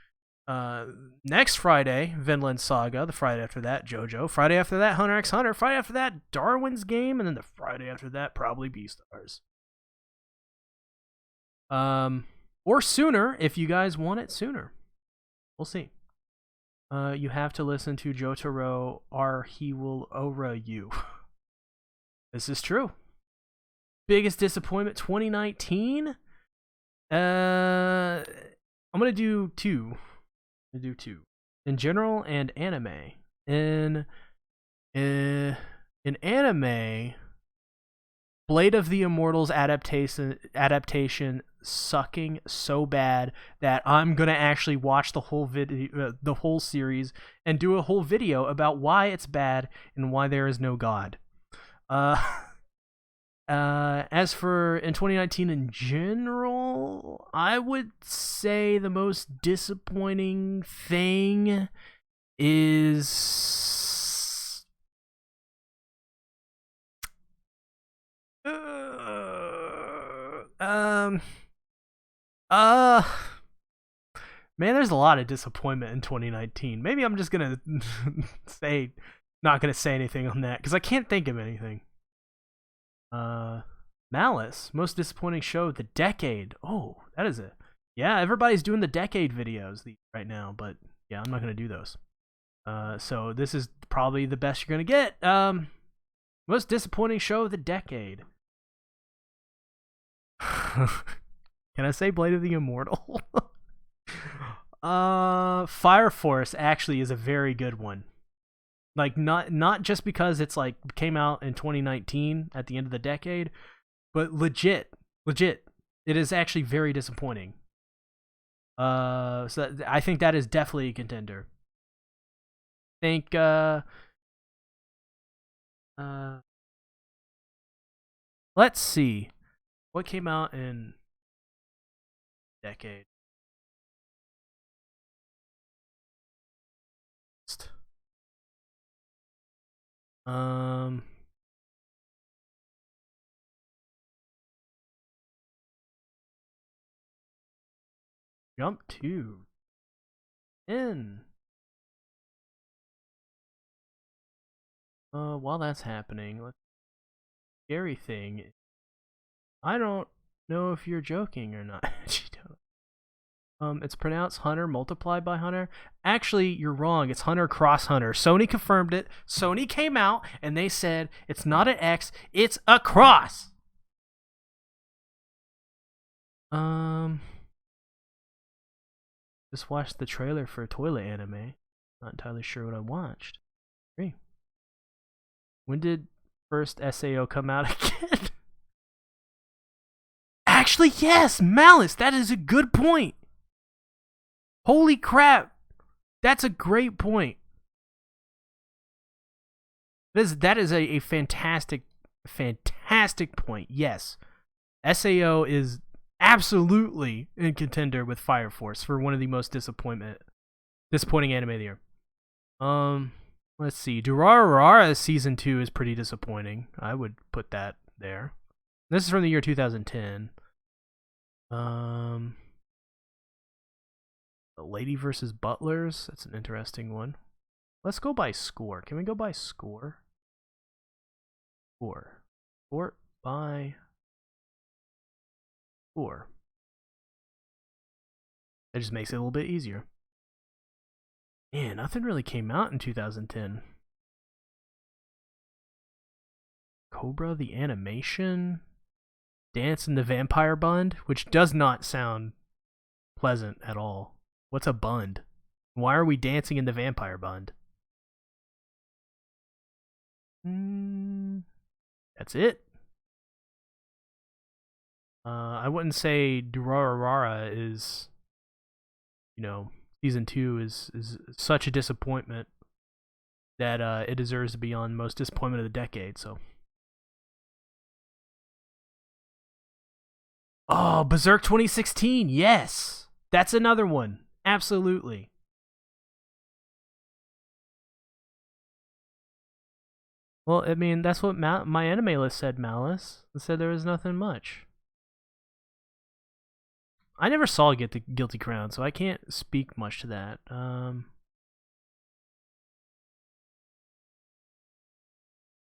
Speaker 1: Next Friday, Vinland Saga. The Friday after that, JoJo. Friday after that, Hunter x Hunter. Friday after that, Darwin's Game. And then the Friday after that, probably Beastars. Or sooner, if you guys want it sooner. We'll see. You have to listen to Jotaro or he will aura you. This is true. Biggest disappointment 2019? I'm gonna do two. In general and anime. In anime, Blade of the Immortals adaptation sucking so bad that I'm gonna actually watch the whole series and do a whole video about why it's bad and why there is no God. As for in 2019 in general, I would say the most disappointing thing is man, there's a lot of disappointment in 2019. Maybe I'm just gonna not gonna say anything on that because I can't think of anything. Malice, most disappointing show of the decade. Oh, that is it. Yeah, everybody's doing the decade videos right now, but yeah, I'm not gonna do those. So this is probably the best you're gonna get. Most disappointing show of the decade. Can I say Blade of the Immortal? Fire Force actually is a very good one. Like not just because it's like came out in 2019 at the end of the decade, but legit, it is actually very disappointing. So I think that is definitely a contender. I think let's see what came out in decade. Jump to in. While that's happening, scary thing. I don't know if you're joking or not. It's pronounced Hunter multiplied by Hunter. Actually, you're wrong. It's Hunter cross Hunter. Sony confirmed it. Sony came out and they said it's not an X, it's a cross. Just watched the trailer for a toilet anime. Not entirely sure what I watched. Great. When did first SAO come out again? Actually, yes, Malice. That is a good point. Holy crap. That's a great point. That is a fantastic point. Yes. SAO is absolutely in contender with Fire Force for one of the most disappointing anime of the year. Let's see. Durarara season 2 is pretty disappointing. I would put that there. This is from the year 2010. The Lady versus Butlers. That's an interesting one. Let's go by score. Can we go by score? Sort by score. That just makes it a little bit easier. Man, nothing really came out in 2010. Cobra the Animation. Dance in the Vampire Bund, which does not sound pleasant at all. What's a bund? Why are we dancing in the Vampire Bund? That's it. I wouldn't say Durarara is, season 2 is such a disappointment that it deserves to be on most disappointment of the decade. So, oh, Berserk 2016, yes, that's another one. Absolutely. Well, I mean, that's what my anime list said, Malice. It said there was nothing much. I never saw Guilty Crown, so I can't speak much to that.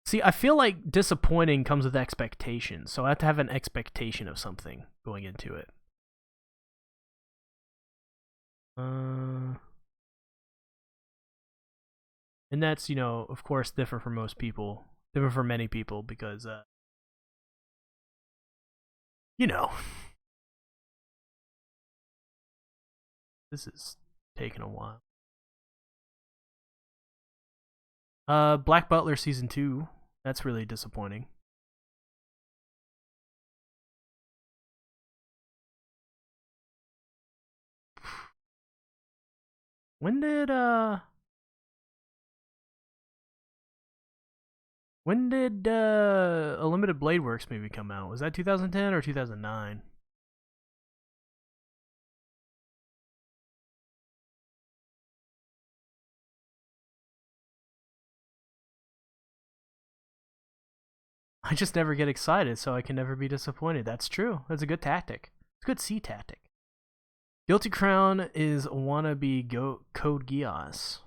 Speaker 1: See, I feel like disappointing comes with expectations, so I have to have an expectation of something going into it. And that's, you know, of course, different for most people, different for many people, because, you know, this is taking a while. Black Butler season 2. That's really disappointing. When did a Limited Blade Works movie come out? Was that 2010 or 2009? I just never get excited, so I can never be disappointed. That's true. That's a good tactic. It's a good C tactic. Guilty Crown is wannabe Code Geass.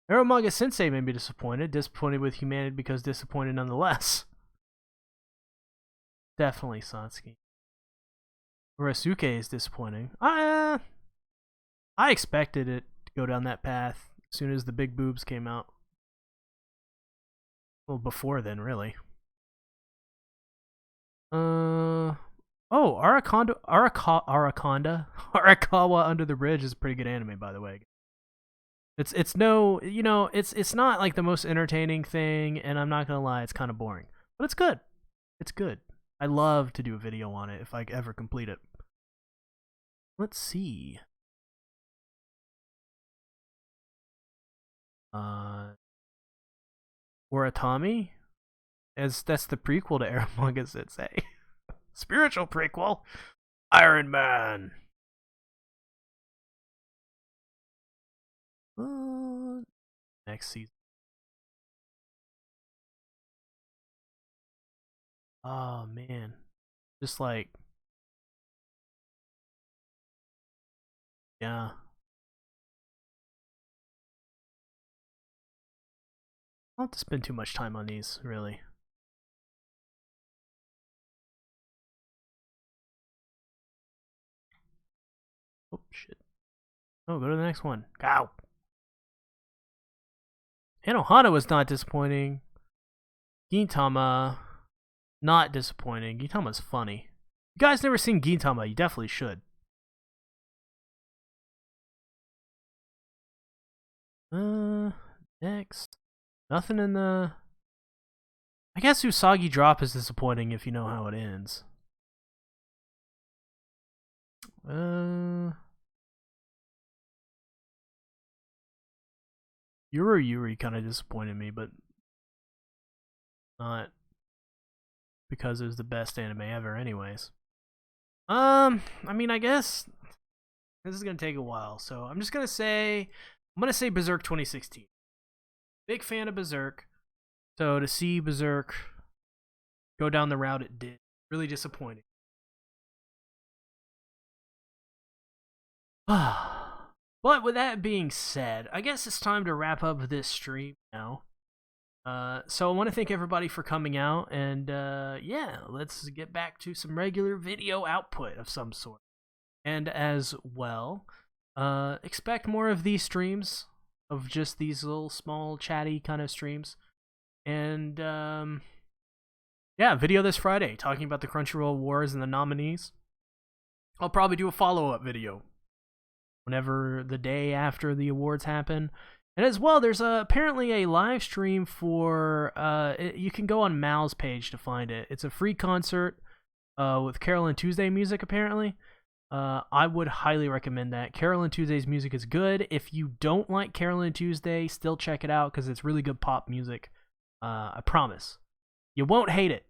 Speaker 1: Aromaga Sensei made me disappointed. Disappointed with humanity because disappointed nonetheless. Definitely Satsuki. Orosuke is disappointing. I expected it to go down that path as soon as the big boobs came out. Well, before then, really. Oh, Arakawa Under the Bridge is a pretty good anime, by the way. It's no, you know, it's not like the most entertaining thing, and I'm not gonna lie, it's kind of boring, but it's good. It's good. I love to do a video on it if I ever complete it. Let's see. Oratami, as that's the prequel to Aromaga Sensei. Spiritual prequel. Iron Man. Next season. Oh man, just like, yeah. I don't have to spend too much time on these, really. Oh shit. Oh, go to the next one. Go. Anohana was not disappointing. Gintama, not disappointing. Gintama's funny. You guys never seen Gintama, you definitely should. Next. Nothing in the... I guess Usagi Drop is disappointing if you know how it ends. Yuri kind of disappointed me, but not because it was the best anime ever anyways. I mean, I guess this is gonna take a while, so I'm gonna say Berserk 2016. Big fan of Berserk, so to see Berserk go down the route it did, really disappointing. But with that being said, I guess it's time to wrap up this stream now. So I want to thank everybody for coming out, and yeah, let's get back to some regular video output of some sort. And as well, expect more of these streams, of just these little small chatty kind of streams. And yeah, video this Friday talking about the Crunchyroll Awards and the nominees. I'll probably do a follow-up video whenever the day after the awards happen. And as well, there's apparently a live stream for, you can go on Mal's page to find it. It's a free concert with Carol and Tuesday music, apparently. I would highly recommend that. Carol and Tuesday's music is good. If you don't like Carol and Tuesday, still check it out because it's really good pop music. I promise. You won't hate it.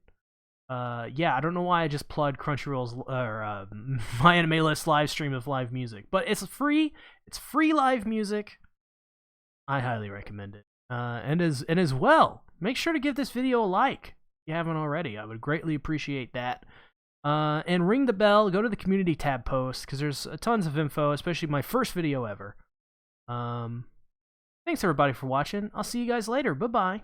Speaker 1: Yeah, I don't know why I just plugged Crunchyroll's or My Anime List live stream of live music, but it's free. It's free live music. I highly recommend it. And as well, make sure to give this video a like if you haven't already. I would greatly appreciate that. And ring the bell, go to the community tab post, because there's tons of info, especially my first video ever. Thanks everybody for watching. I'll see you guys later. Bye-bye.